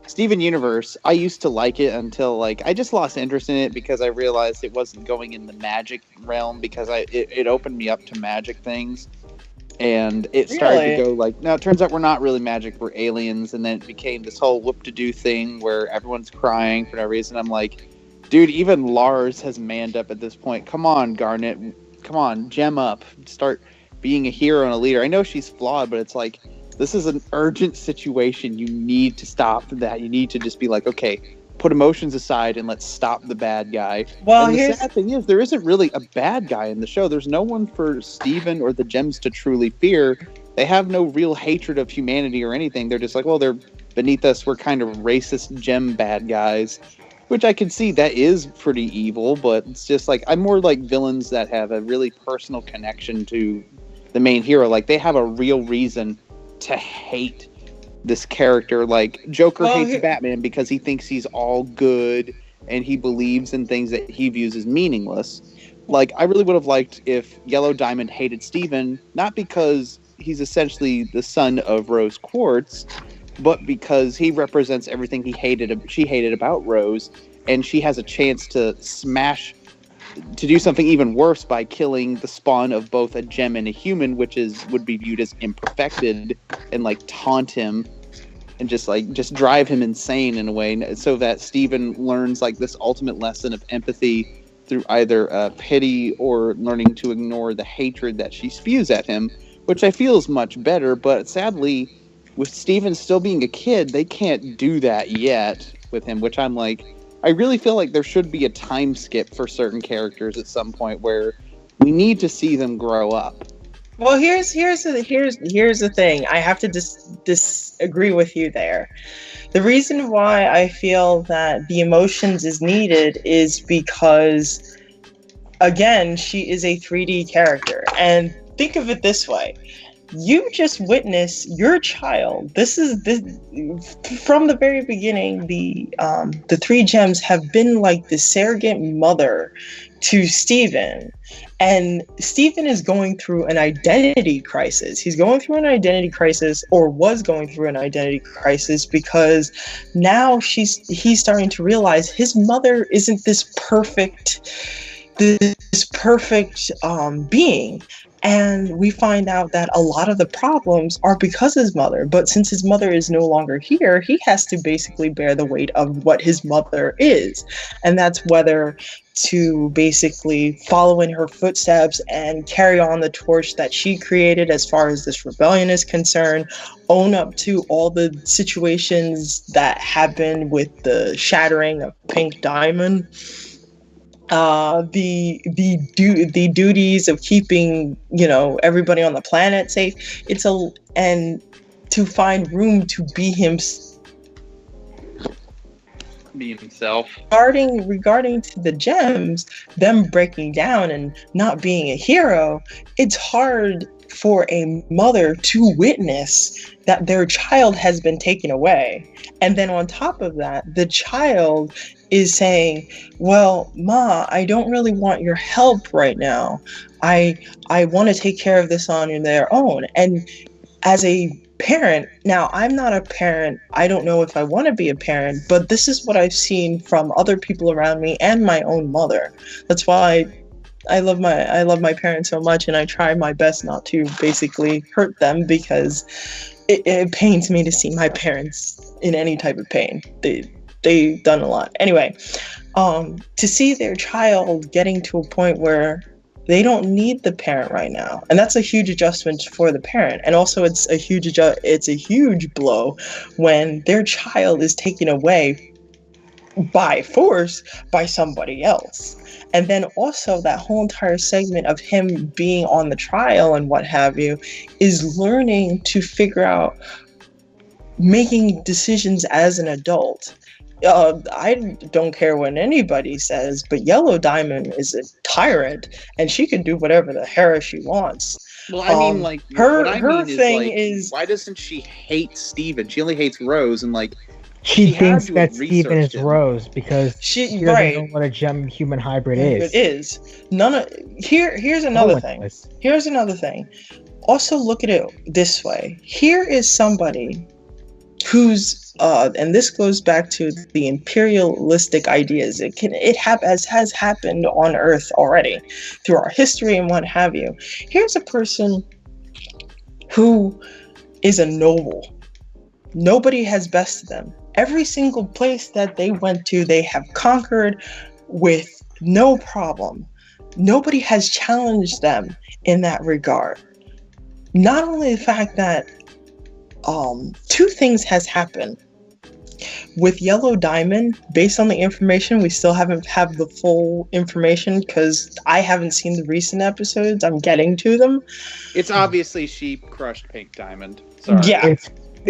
Steven Universe, I used to like it until I just lost interest in it because I realized it wasn't going in the magic realm because it opened me up to magic things. And it started to go no, it turns out we're not really magic, we're aliens. And then it became this whole whoop-de-doo thing where everyone's crying for no reason. I'm like, dude, even Lars has manned up at this point. Come on, Garnet. Come on, gem up. Start being a hero and a leader. I know she's flawed, but it's like, this is an urgent situation. You need to stop that. You need to just be like, okay, put emotions aside and let's stop the bad guy. Well, and the sad thing is, there isn't really a bad guy in the show. There's no one for Steven or the Gems to truly fear. They have no real hatred of humanity or anything. They're just like, well, they're beneath us. We're kind of racist gem bad guys, which I can see that is pretty evil, but it's just like, I'm more like villains that have a really personal connection to the main hero. Like, they have a real reason to hate this character. Like, Joker hates Batman because he thinks he's all good and he believes in things that he views as meaningless. Like, I really would have liked if Yellow Diamond hated Steven, not because he's essentially the son of Rose Quartz, but because he represents everything she hated about Rose, and she has a chance to do something even worse by killing the spawn of both a gem and a human, which would be viewed as imperfected, and taunt him and just drive him insane in a way, so that Steven learns this ultimate lesson of empathy through either pity or learning to ignore the hatred that she spews at him, which I feel is much better. But sadly, with Steven still being a kid, they can't do that yet with him, which I'm like, I really feel like there should be a time skip for certain characters at some point where we need to see them grow up. Well, here's the thing. I have to disagree with you there. The reason why I feel that the emotions is needed is because, again, she is a 3D character. And think of it this way. You just witnessed your child. This from the very beginning. The three gems have been like the surrogate mother to Steven, and Steven is going through an identity crisis. He's going through an identity crisis, or was going through an identity crisis, because now he's starting to realize his mother isn't this perfect being. And we find out that a lot of the problems are because his mother. But since his mother is no longer here, he has to basically bear the weight of what his mother is. And that's whether to basically follow in her footsteps and carry on the torch that she created as far as this rebellion is concerned, own up to all the situations that happened with the shattering of Pink Diamond. The duties of keeping everybody on the planet safe. And to find room to be him. Being himself. Regarding to the gems, them breaking down and not being a hero, it's hard for a mother to witness that their child has been taken away. And then on top of that, the child is saying, well, Ma, I don't really want your help right now. I want to take care of this on their own. And as a parent, now I'm not a parent, I don't know if I want to be a parent, but this is what I've seen from other people around me and my own mother. That's why I love my parents so much, and I try my best not to basically hurt them, because it pains me to see my parents in any type of pain. They've done a lot. Anyway, to see their child getting to a point where they don't need the parent right now, and that's a huge adjustment for the parent. And also, it's a huge blow when their child is taken away by force by somebody else. And then also that whole entire segment of him being on the trial and what have you is learning to figure out making decisions as an adult. I don't care what anybody says, but Yellow Diamond is a tyrant, and she can do whatever the hell she wants. Well, I mean, like, her thing is why doesn't she hate Steven? She only hates Rose, and like she thinks that Steven is Rose because she doesn't know what a gem human hybrid is. It is. Here's another thing. Here's another thing. Also look at it this way. Here is somebody who's and this goes back to the imperialistic ideas. It has happened on Earth already through our history and what have you. Here's a person who is a noble. Nobody has bested them. Every single place that they went to, they have conquered with no problem. Nobody has challenged them in that regard. Not only the fact that two things has happened. With Yellow Diamond, based on the information, we still haven't have the full information because I haven't seen the recent episodes. I'm getting to them. It's obviously she crushed Pink Diamond. Sorry. Yeah.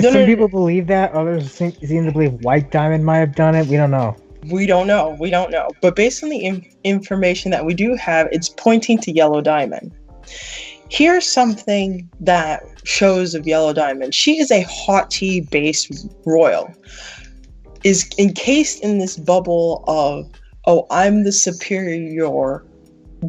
Some people believe that. Others seem to believe White Diamond might have done it. We don't know. We don't know. But based on the information that we do have, it's pointing to Yellow Diamond. Here's something that shows of Yellow Diamond. She is a haughty-based royal. Is encased in this bubble of, oh, I'm the superior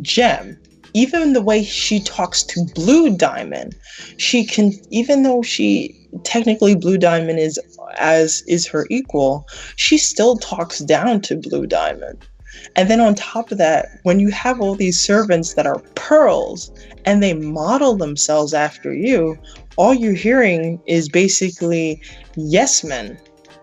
gem. Even the way she talks to Blue Diamond, she can, even though she technically Blue Diamond is her equal, she still talks down to Blue Diamond. And then on top of that, when you have all these servants that are pearls and they model themselves after you, all you're hearing is basically yes men.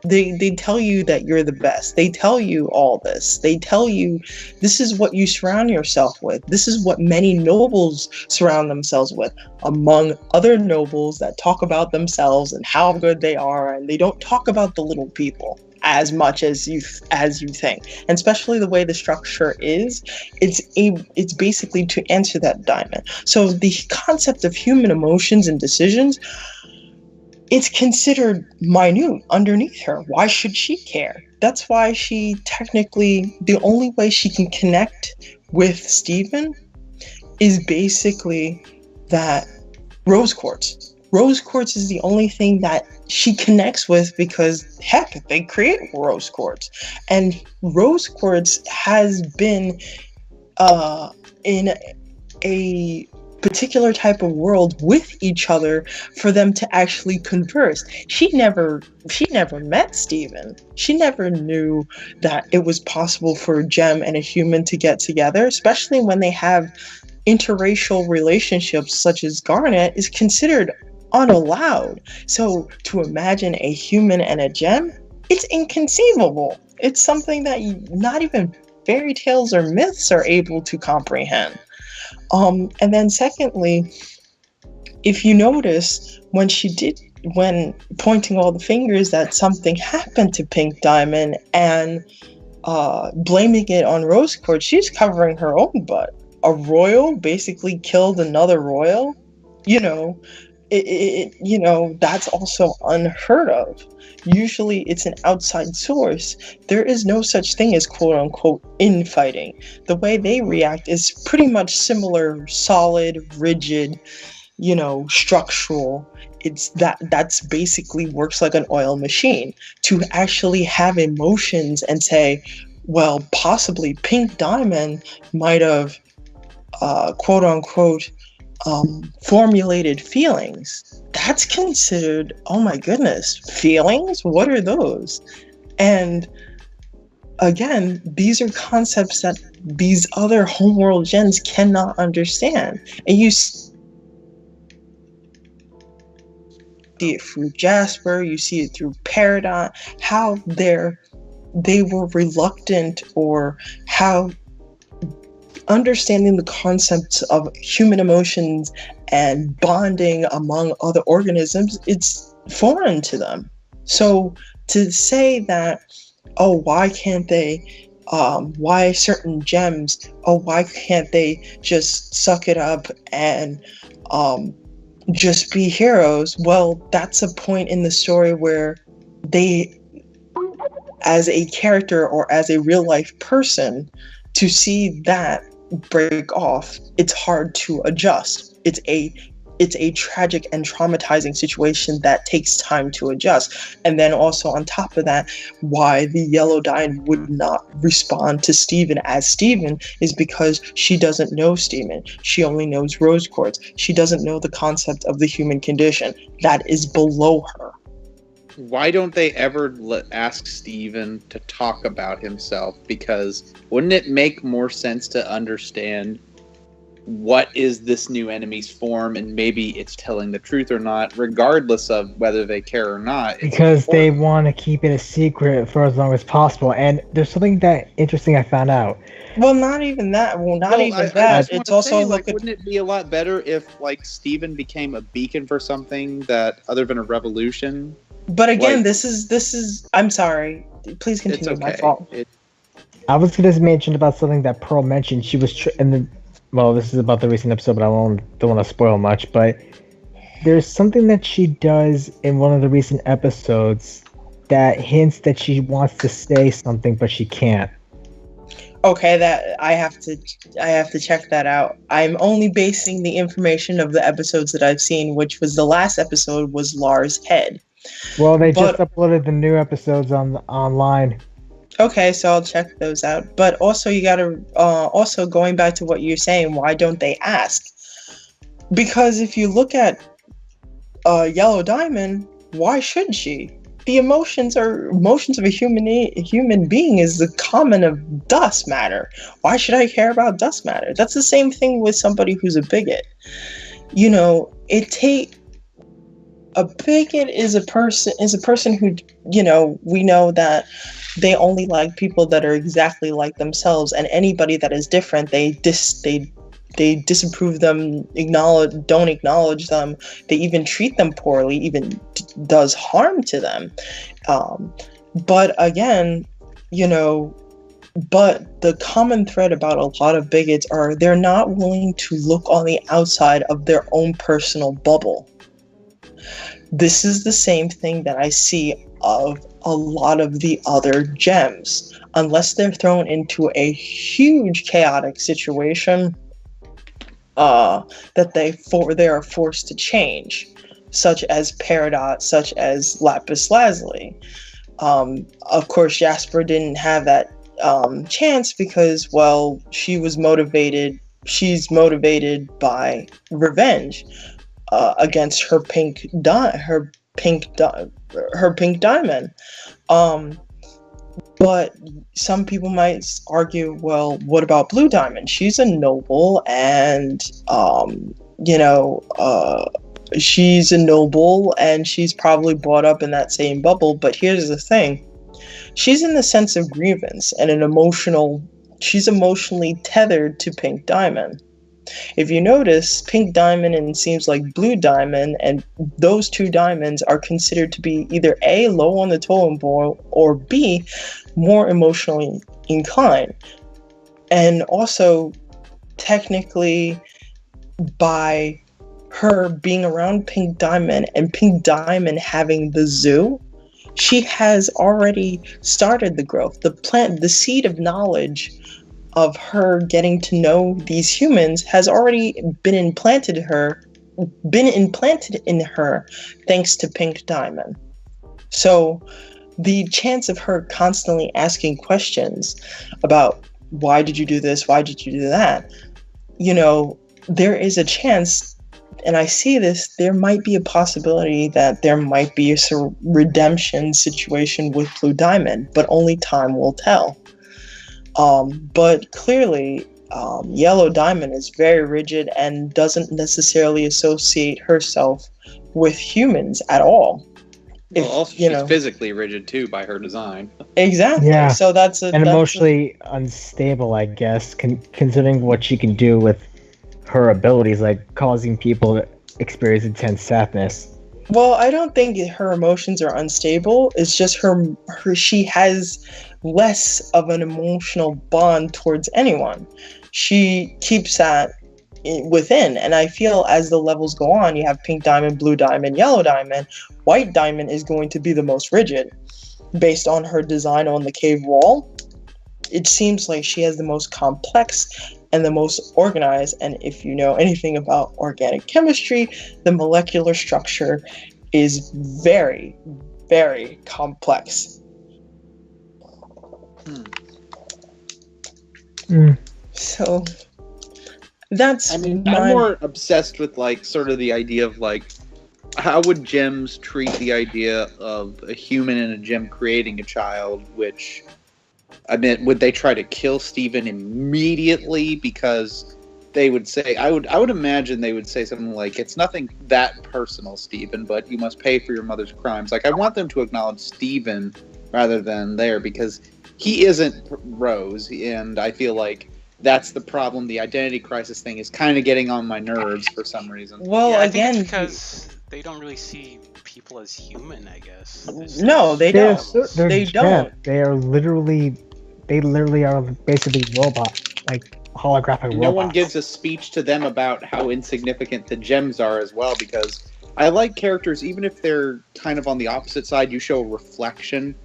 They tell you that you're the best. They tell you all this. They tell you this is what you surround yourself with. This is what many nobles surround themselves with, among other nobles that talk about themselves and how good they are, and they don't talk about the little people as much as you think. And especially the way the structure is, it's basically to answer that diamond. So the concept of human emotions and decisions, it's considered minute underneath her. Why should she care? That's why she technically, the only way she can connect with Steven is basically that rose quartz. Rose quartz is the only thing that she connects with because, heck, they create rose quartz. And rose quartz has been in a particular type of world with each other for them to actually converse. She never met Steven. She never knew that it was possible for a gem and a human to get together, especially when they have interracial relationships such as Garnet is considered unallowed. So to imagine a human and a gem, it's inconceivable. It's something that not even fairy tales or myths are able to comprehend. And then secondly, if you notice, when pointing all the fingers that something happened to Pink Diamond and blaming it on Rose Quartz, she's covering her own butt. A royal basically killed another royal. You know, that's also unheard of. Usually it's an outside source. There is no such thing as quote unquote infighting. The way they react is pretty much similar, solid, rigid, structural. That's basically works like an oil machine. To actually have emotions and say, well, possibly Pink Diamond might have quote unquote formulated feelings. That's considered, oh my goodness, feelings? What are those? And again, these are concepts that these other homeworld gens cannot understand. And you see it through Jasper, you see it through Peridot, how they were reluctant, or how understanding the concepts of human emotions and bonding among other organisms, it's foreign to them. So to say that, oh, why can't they, why certain gems, oh, why can't they just suck it up and just be heroes? Well, that's a point in the story where they, as a character or as a real life person, to see that break off, it's hard to adjust. It's a tragic and traumatizing situation that takes time to adjust. And then also on top of that, why the Yellow Diamond would not respond to Steven as Steven is because she doesn't know Steven. She only knows rose quartz. She doesn't know the concept of the human condition. That is below her. Why don't they ever ask Steven to talk about himself? Because wouldn't it make more sense to understand what is this new enemy's form, and maybe it's telling the truth or not, regardless of whether they care or not? Because they want to keep it a secret for as long as possible. And there's something that interesting I found out. Well, not even that. It's also wouldn't it be a lot better if Steven became a beacon for something that other than a revolution? But again, this is. I'm sorry. Please continue. It's okay. My fault. I was going to mention about something that Pearl mentioned. She was well, this is about the recent episode, but don't want to spoil much. But there's something that she does in one of the recent episodes that hints that she wants to say something, but she can't. Okay, that I have to check that out. I'm only basing the information of the episodes that I've seen, which was the last episode was Lars' head. Well, they just uploaded the new episodes online. Okay, so I'll check those out. But also, you gotta also going back to what you're saying, why don't they ask? Because if you look at Yellow Diamond, why should she? The emotions of a human being is the common of dust matter. Why should I care about dust matter? That's the same thing with somebody who's a bigot. A bigot is a person who, we know that they only like people that are exactly like themselves, and anybody that is different, they disapprove them, don't acknowledge them. They even treat them poorly, even does harm to them. But again, but the common thread about a lot of bigots are they're not willing to look on the outside of their own personal bubble. This is the same thing that I see of a lot of the other gems. Unless they're thrown into a huge chaotic situation that they are forced to change, such as Peridot, such as Lapis Lazuli. Of course, Jasper didn't have that chance because, well, she's motivated by revenge against her pink diamond. But some people might argue, well, what about Blue Diamond? She's a noble, and she's a noble, and she's probably brought up in that same bubble. But here's the thing: she's in the sense of grievance and she's emotionally tethered to Pink Diamond. If you notice, Pink Diamond and seems like Blue Diamond, and those two diamonds are considered to be either A, low on the totem pole, or B, more emotionally inclined. And also, technically, by her being around Pink Diamond and Pink Diamond having the zoo, she has already started the growth. The seed of knowledge of her getting to know these humans has already been implanted in her thanks to Pink Diamond. So the chance of her constantly asking questions about why did you do this, why did you do that, there is a chance, and I see this, there might be a possibility that there might be a redemption situation with Blue Diamond, but only time will tell. But clearly, Yellow Diamond is very rigid and doesn't necessarily associate herself with humans at all. She's physically rigid too by her design. Exactly. Yeah. So that's emotionally unstable, I guess, considering what she can do with her abilities, like causing people to experience intense sadness. Well, I don't think her emotions are unstable. It's just she has less of an emotional bond towards anyone. She keeps that within, and I feel as the levels go on, you have Pink Diamond, Blue Diamond, Yellow Diamond. White Diamond is going to be the most rigid based on her design on the cave wall. It seems like she has the most complex and the most organized, and if you know anything about organic chemistry, the molecular structure is very, very complex. So that's I'm more obsessed with sort of the idea of how would gems treat the idea of a human in a gem creating a child, which would they try to kill Steven immediately because they would say, I would imagine they would say something like, it's nothing that personal, Steven, but you must pay for your mother's crimes. I want them to acknowledge Steven rather than there, because he isn't Rose, and I feel like that's the problem. The identity crisis thing is kind of getting on my nerves for some reason. Well, yeah, again, I think it's because they don't really see people as human, I guess. No, they don't. They don't. They literally are basically robot, holographic robots. No one gives a speech to them about how insignificant the gems are as well, because I like characters, even if they're kind of on the opposite side, you show a reflection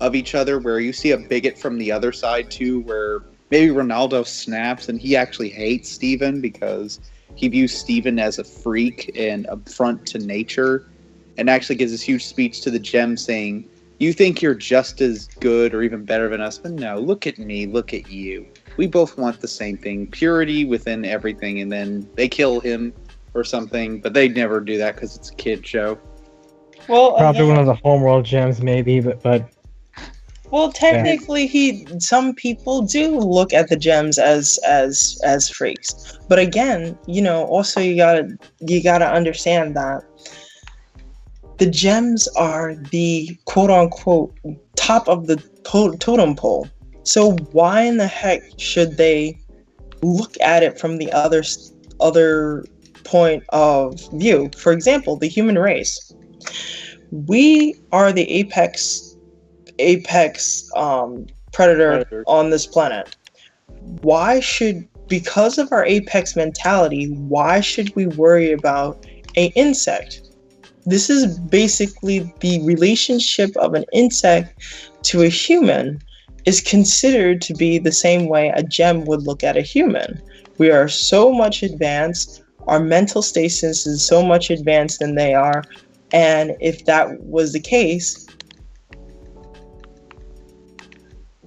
of each other, where you see a bigot from the other side too, where maybe Ronaldo snaps and he actually hates Steven because he views Steven as a freak and affront to nature, and actually gives this huge speech to the gem saying, you think you're just as good or even better than us, but no, look at me, look at you. We both want the same thing, purity within everything, and then they kill him or something, but they never do that because it's a kid show. Well, probably one of the homeworld gems, maybe, but well, technically, some people do look at the gems as freaks. But again, also you gotta understand that the gems are the quote unquote top of the totem pole. So why in the heck should they look at it from the other point of view? For example, the human race. We are the apex predator on this planet. Because of our apex mentality, why should we worry about an insect? This is basically the relationship of an insect to a human is considered to be the same way a gem would look at a human. We are so much advanced, our mental stasis is so much advanced than they are, and if that was the case,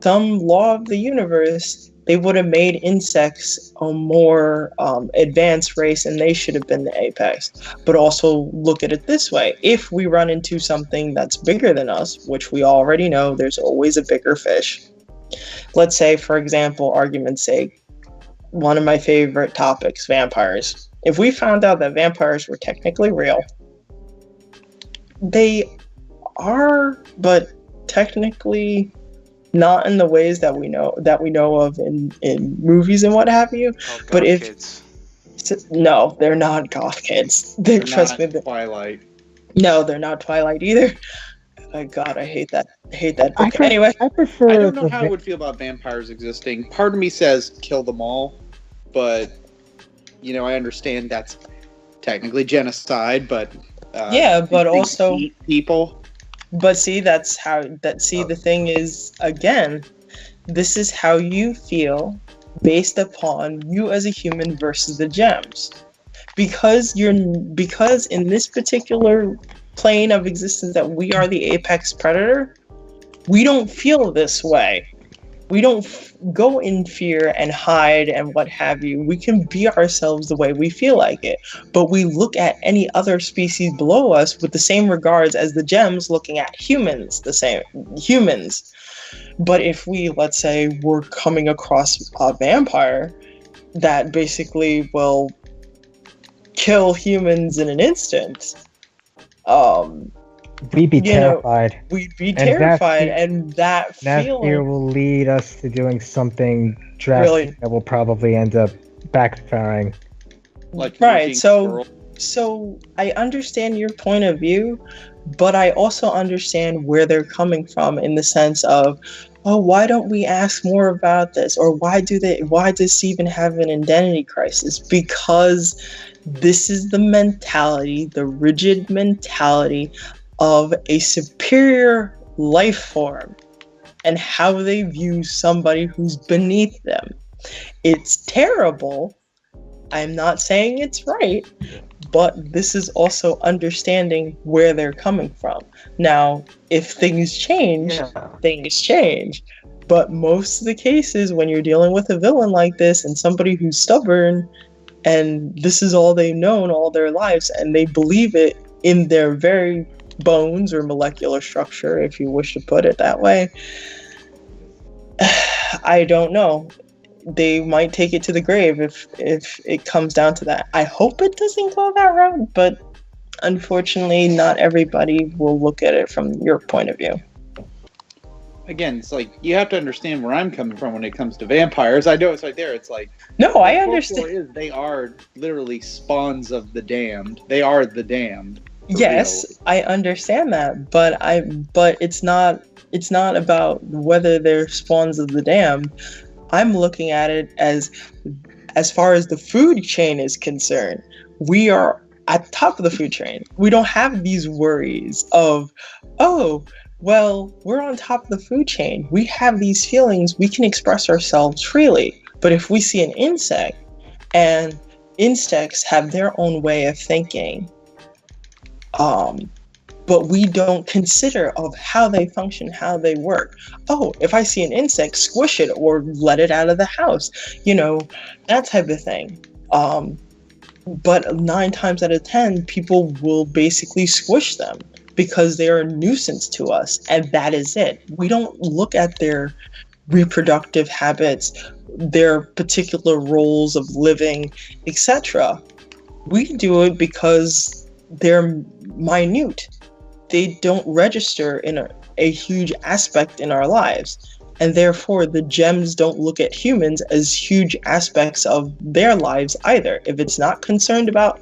some law of the universe, they would have made insects a more advanced race, and they should have been the apex. But also look at it this way. If we run into something that's bigger than us, which we already know there's always a bigger fish. Let's say, for example, argument's sake, one of my favorite topics, vampires. If we found out that vampires were technically real, they are, but technically not in the ways that we know of in movies and what have you. But if kids. No, they're not goth kids. They're trust me. Twilight. No, they're not Twilight either. Oh God, I hate that. Book. Anyway, I prefer. I don't know how I would feel about vampires existing. Part of me says kill them all, but I understand that's technically genocide, but yeah, but they also eat people. But see, that's how the thing is, again, this is how you feel based upon you as a human versus the gems. Because in this particular plane of existence that we are the apex predator, we don't feel this way. We don't go in fear and hide and what have you. We can be ourselves the way we feel like it. But we look at any other species below us with the same regards as the gems looking at humans, humans. But if we, let's say, we're coming across a vampire that basically will kill humans in an instant, we'd be terrified. We'd be terrified, and that fear will lead us to doing something drastic that will probably end up backfiring. Right. So I understand your point of view, but I also understand where they're coming from in the sense of, oh, why don't we ask more about this? Or why does Steven have an identity crisis? Because this is the mentality, the rigid mentality of a superior life form and how they view somebody who's beneath them. It's terrible. I'm not saying it's right, but this is also understanding where they're coming from. Now, if things change, things change. But most of the cases when you're dealing with a villain like this and somebody who's stubborn and this is all they've known all their lives and they believe it in their very bones or molecular structure, if you wish to put it that way, I don't know. They might take it to the grave if it comes down to that. I hope it doesn't go that route, but unfortunately, not everybody will look at it from your point of view. Again, it's like you have to understand where I'm coming from when it comes to vampires. I know it's right there. It's like no, I understand. They are literally spawns of the damned. They are the damned. Yes, real. I understand that, but it's not about whether they're spawns of the damned. I'm looking at it as far as the food chain is concerned. We are at the top of the food chain. We don't have these worries of, oh, well, we're on top of the food chain. We have these feelings. We can express ourselves freely. But if we see an insect, and insects have their own way of thinking, but we don't consider of how they function, how they work. Oh, if I see an insect, squish it or let it out of the house, that type of thing. But 9 times out of 10, people will basically squish them because they're a nuisance to us, and that is it. We don't look at their reproductive habits, their particular roles of living, etc. We do it because they're minute. They don't register in a huge aspect in our lives. And therefore, the gems don't look at humans as huge aspects of their lives either. If it's not concerned about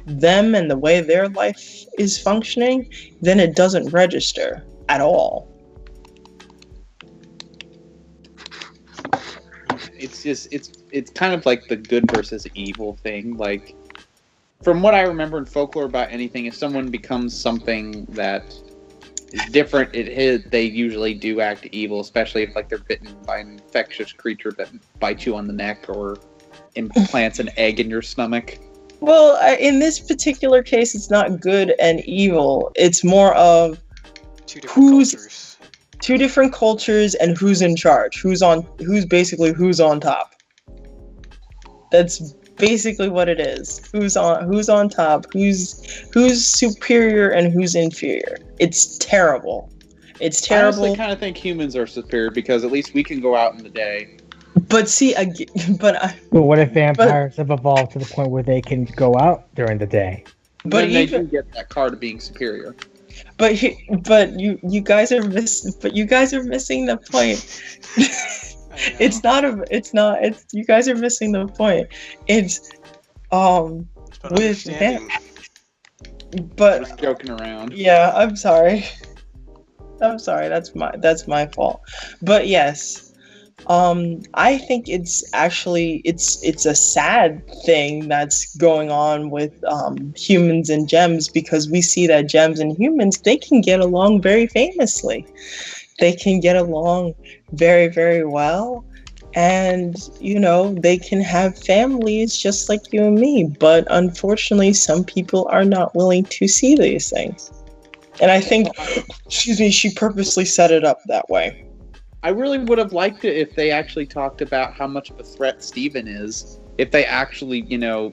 them and the way their life is functioning, then it doesn't register at all. It's kind of like the good versus evil thing. Like, from what I remember in folklore about anything, if someone becomes something that is different, they usually do act evil, especially if they're bitten by an infectious creature that bites you on the neck or implants an egg in your stomach. Well, in this particular case, it's not good and evil. It's more of two different cultures and who's in charge, who's on top. That's basically what it is. Who's on top, who's superior and who's inferior. It's terrible. It's terrible. I honestly kind of think humans are superior because at least we can go out in the day. But see, but what if vampires have evolved to the point where they can go out during the day? But then they do get that card of being superior. But you guys are missing the point. You guys are missing the point. It's with them. But just joking around. Yeah, I'm sorry. That's my fault. But yes, I think it's actually it's a sad thing that's going on with humans and gems, because we see that gems and humans, they can get along very famously. They can get along very, very well. And, you know, they can have families just like you and me. But unfortunately, some people are not willing to see these things. And I think, excuse me, she purposely set it up that way. I really would have liked it if they actually talked about how much of a threat Steven is. If they actually, you know,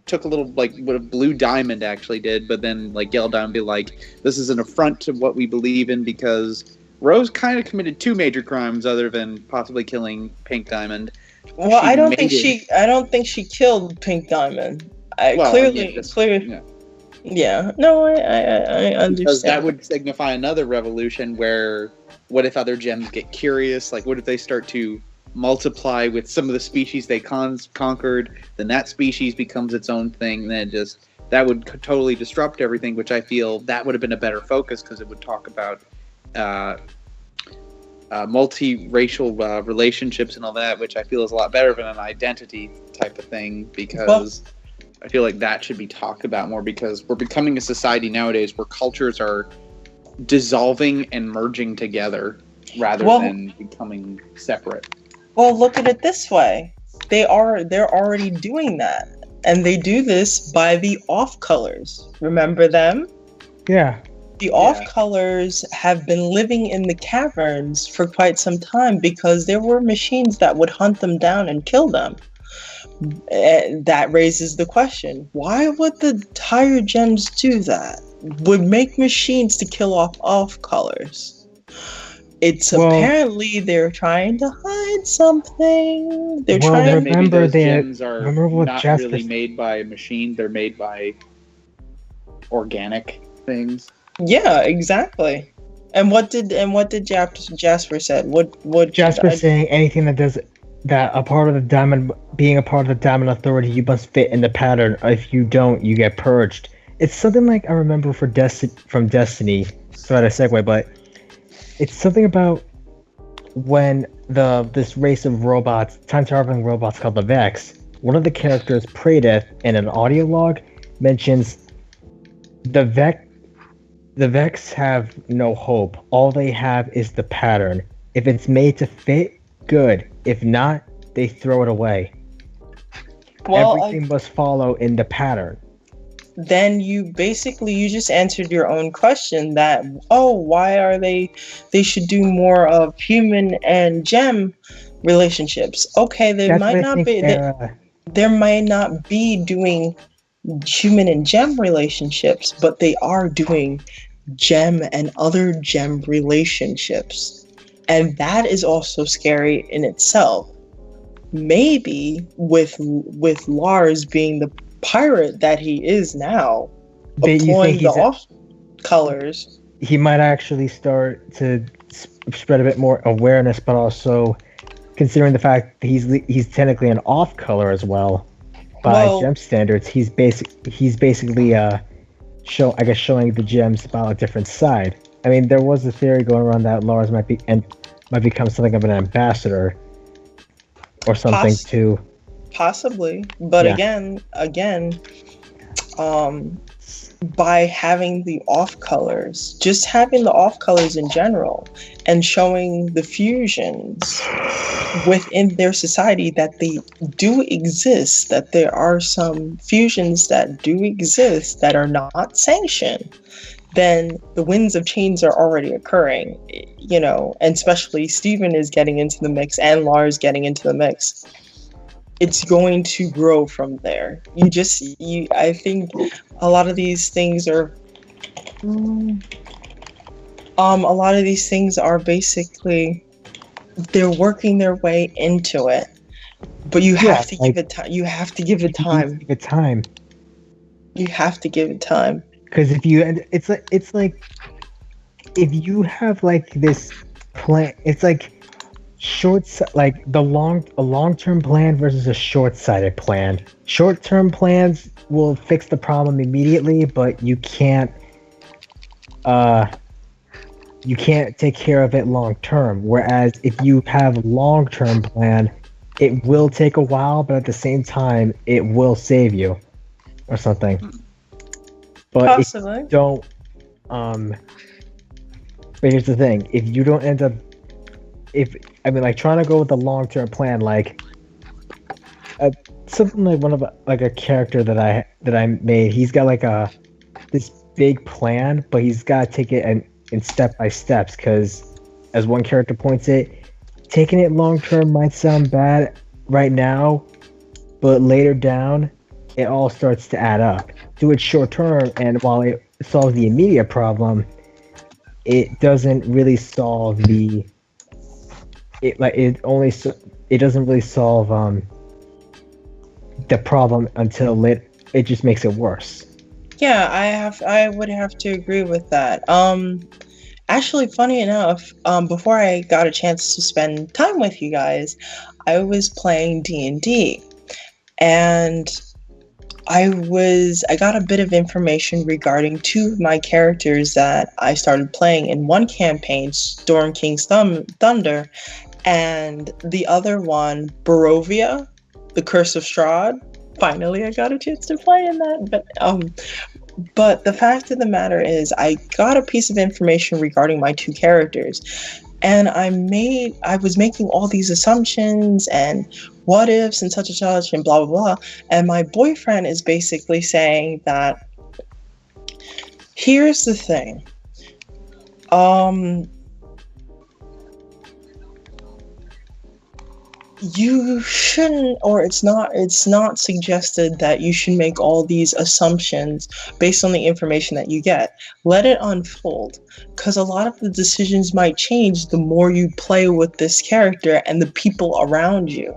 took a little, like, what Blue Diamond actually did, but then, like, yelled down and be like, this is an affront to what we believe in, because Rose kind of committed 2 major crimes other than possibly killing Pink Diamond. Well, I don't think she killed Pink Diamond. Clearly. Yeah. No, I understand. Because that would signify another revolution where, what if other gems get curious? Like, what if they start to multiply with some of the species they conquered? Then that species becomes its own thing. And then that would totally disrupt everything, which I feel that would have been a better focus, because it would talk about multiracial relationships and all that, which I feel is a lot better than an identity type of thing, because I feel like that should be talked about more, because we're becoming a society nowadays where cultures are dissolving and merging together rather than becoming separate. Well, look at it this way. They're already doing that. And they do this by the off colors. Remember them? Yeah. The off colors have been living in the caverns for quite some time, because there were machines that would hunt them down and kill them. And that raises the question, why would the higher gems do that? Would make machines to kill off colors. It's apparently they're trying to hide something. They're trying to maybe those gems are not really made by a machine. They're made by organic things. Yeah, exactly. And what did Jasper said? What Jasper saying anything that does that a part of the diamond, being a part of the Diamond Authority, you must fit in the pattern. If you don't, you get purged. It's something like I remember from Destiny. Sorry to segue, but it's something about when this race of robots, time traveling robots called the Vex. One of the characters, Praedith, in an audio log mentions the Vex have no hope. All they have is the pattern. If it's made to fit, good. If not, they throw it away. Everything must follow in the pattern. Then you just answered your own question that, why are they should do more of human and gem relationships. Okay, there might not be doing human and gem relationships, but they are doing gem and other gem relationships. And that is also scary in itself. Maybe with Lars being the pirate that he is now, applying the off colors, he might actually start to spread a bit more awareness, but also considering the fact that he's technically an off color as well by gem standards. He's basically showing the gems about a different side. I mean, there was a theory going around that Lars might become something of an ambassador or something too. Possibly, but again, by having the off colors, just having the off colors in general, and showing the fusions within their society that they do exist, that there are some fusions that do exist that are not sanctioned, then the winds of change are already occurring, and especially Steven is getting into the mix and Lars getting into the mix. It's going to grow from there. I think a lot of these things are, basically, they're working their way into it, but you have to give it time. You have to give it time. You have to give it time. Because if you have like this plan, it's like a long-term plan versus a short-sighted plan. Short-term plans will fix the problem immediately, but you can't you can't take care of it long term. Whereas if you have a long term plan, it will take a while, but at the same time, it will save you, or something. But Possibly. if you don't, but here's the thing: if you don't end up, trying to go with the long term plan, like something like a character that I made, he's got like this big plan, but he's got to take it in step by steps, because as one character points it, taking it long term might sound bad right now, but later down it all starts to add up. Do it short term, and while it solves the immediate problem, it doesn't really solve it doesn't really solve the problem until it just makes it worse. Yeah, I would have to agree with that. Actually, funny enough, before I got a chance to spend time with you guys, I was playing D&D, and I got a bit of information regarding two of my characters that I started playing in one campaign, Storm King's Thunder, and the other one, Barovia, The Curse of Strahd. Finally, I got a chance to play in that. But the fact of the matter is, I got a piece of information regarding my two characters, and I was making all these assumptions and what ifs and such and such and blah blah blah. And my boyfriend is basically saying that, here's the thing. You shouldn't, or it's not suggested that you should make all these assumptions based on the information that you get. Let it unfold, because a lot of the decisions might change the more you play with this character and the people around you.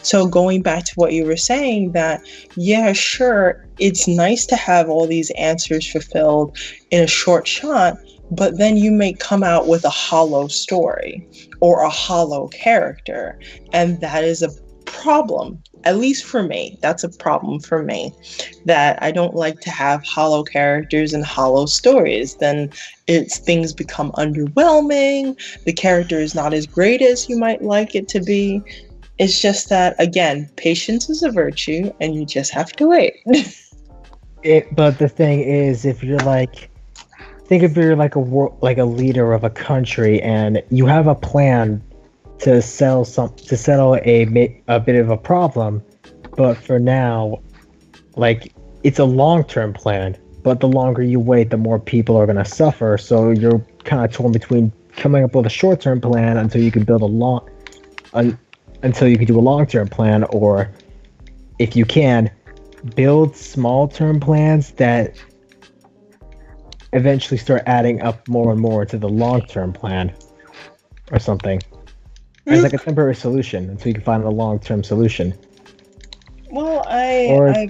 So going back to what you were saying, that yeah, sure, it's nice to have all these answers fulfilled in a short shot, but then you may come out with a hollow story or a hollow character, and that is a problem. At least for me, that's a problem for me, that I don't like to have hollow characters and hollow stories. Then things become underwhelming, the character is not as great as you might like it to be. It's just that, again, patience is a virtue, and you just have to wait. But the thing is, if you're think if you're like a leader of a country, and you have a plan to settle a bit of a problem, but for now, it's a long-term plan. But the longer you wait, the more people are gonna suffer. So you're kind of torn between coming up with a short-term plan until you can build until you can do a long-term plan, or if you can, build small-term plans that eventually start adding up more and more to the long-term plan, or something. It's like a temporary solution until you can find a long-term solution. Well, I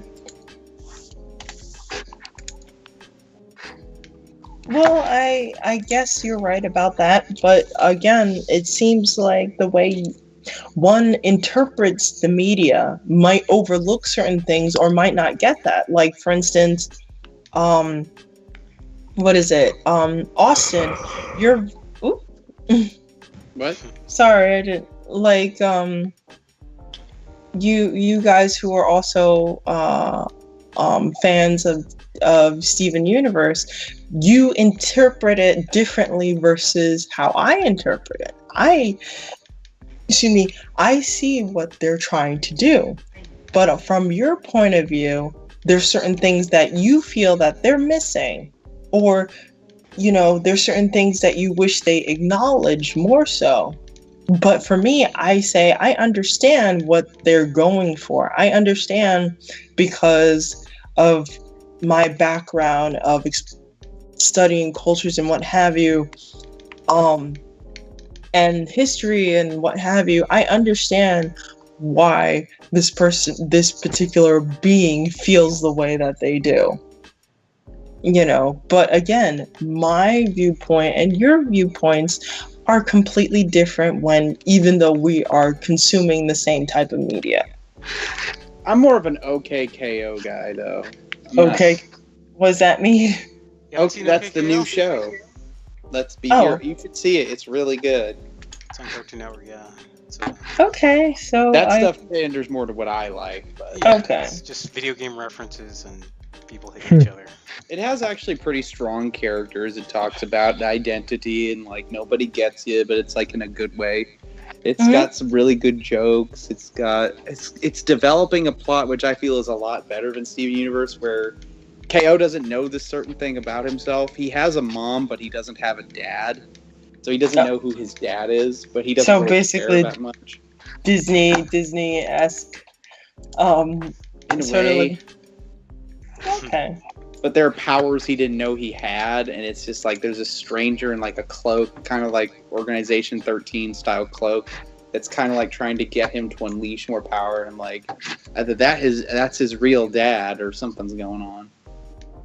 guess you're right about that, but again, it seems like the way one interprets the media might overlook certain things or might not get that. Like, for instance, what is it? Austin, you're... Ooh. What? Sorry, I didn't... you guys who are also fans of Steven Universe, you interpret it differently versus how I interpret it. I see what they're trying to do, but from your point of view, there's certain things that you feel that they're missing, or there's certain things that you wish they acknowledged more so. But for me, I say I understand what they're going for. I understand because of my background of studying cultures and what have you, and history and what have you. I understand why this particular being feels the way that they do. But again, my viewpoint and your viewpoints are completely different even though we are consuming the same type of media. I'm more of an OKKO guy, though. Okay, what does that mean? Oh, that's the new show. Let's be Oh. here. You should see it. It's really good. It's on Cartoon Network, yeah. Okay, so That stuff panders more to what I like. But Yeah, Okay. It's just video game references and people hit each other. it has actually pretty strong characters. It talks about identity and like nobody gets you, but it's like in a good way. It's got some really good jokes. It's developing a plot which I feel is a lot better than Steven Universe, where KO doesn't know this certain thing about himself. He has a mom, but he doesn't have a dad. So he doesn't know who his dad is, but he doesn't So really basically, care that much. Disney-esque. In a sort of way. like, okay. But there are powers he didn't know he had, and it's just like there's a stranger in like a cloak, kind of like Organization 13 style cloak, that's kind of like trying to get him to unleash more power. And I'm like, either that's his real dad, or something's going on.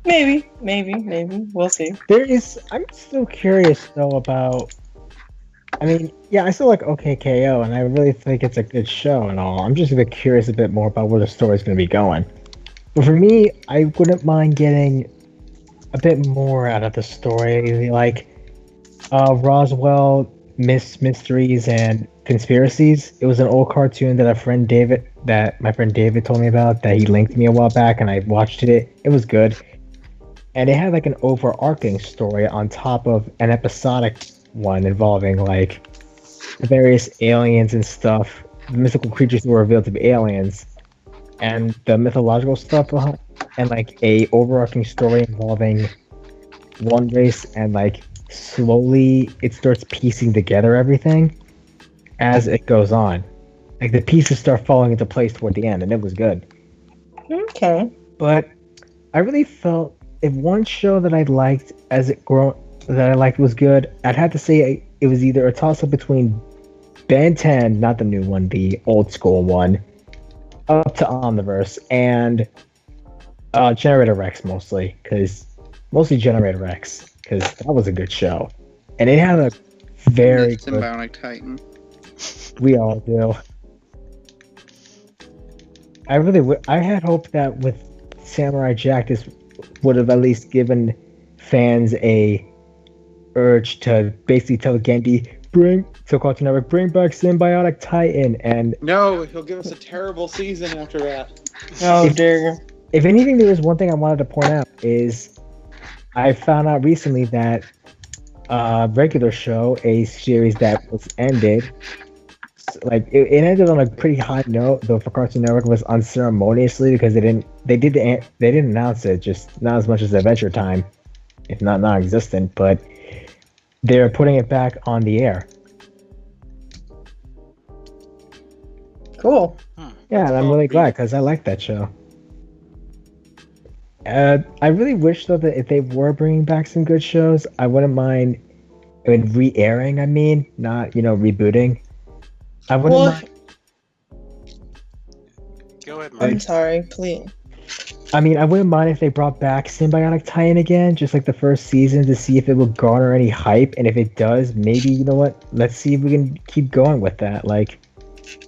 Maybe. We'll see. I'm still curious though about. I mean, yeah, I still like OKKO, and I really think it's a good show and all. I'm just a bit curious a bit more about where the story's going to be going. But for me, I wouldn't mind getting a bit more out of the story, like Roswell mysteries and conspiracies. It was an old cartoon that my friend David told me about, that he linked me a while back, and I watched it. It was good. And it had like an overarching story on top of an episodic one involving like the various aliens and stuff, the mythical creatures who were revealed to be aliens, and the mythological stuff behind, and like a overarching story involving one race, and like slowly it starts piecing together everything as it goes on. Like the pieces start falling into place toward the end, and it was good. Okay. But I really felt if one show that I liked that I liked was good, I'd have to say it was either a toss-up between Ben 10, not the new one, the old school one, up to Omniverse, and Generator Rex mostly Generator Rex, because that was a good show. And it had a very good... Symbiotic Titan. We all do. I had hoped that with Samurai Jack, this would have at least given fans a urge to basically tell Gendy, bring back Symbiotic Titan, and No, he'll give us a terrible season after that. Oh dear. If anything, there was one thing I wanted to point out is I found out recently that regular show, a series that was ended, like it ended on a pretty high note, though for Cartoon Network was unceremoniously, because they didn't announce it, just not as much as Adventure Time, if not non-existent, but they're putting it back on the air. Cool. Yeah, and I'm really glad, because I like that show. I really wish though that if they were bringing back some good shows, I wouldn't mind re-airing. I mean, not rebooting. I wouldn't mind. Go ahead, Mike. I'm sorry, please. I mean, I wouldn't mind if they brought back Symbiotic Titan again, just like the first season, to see if it will garner any hype. And if it does, maybe, you know what? Let's see if we can keep going with that. Like,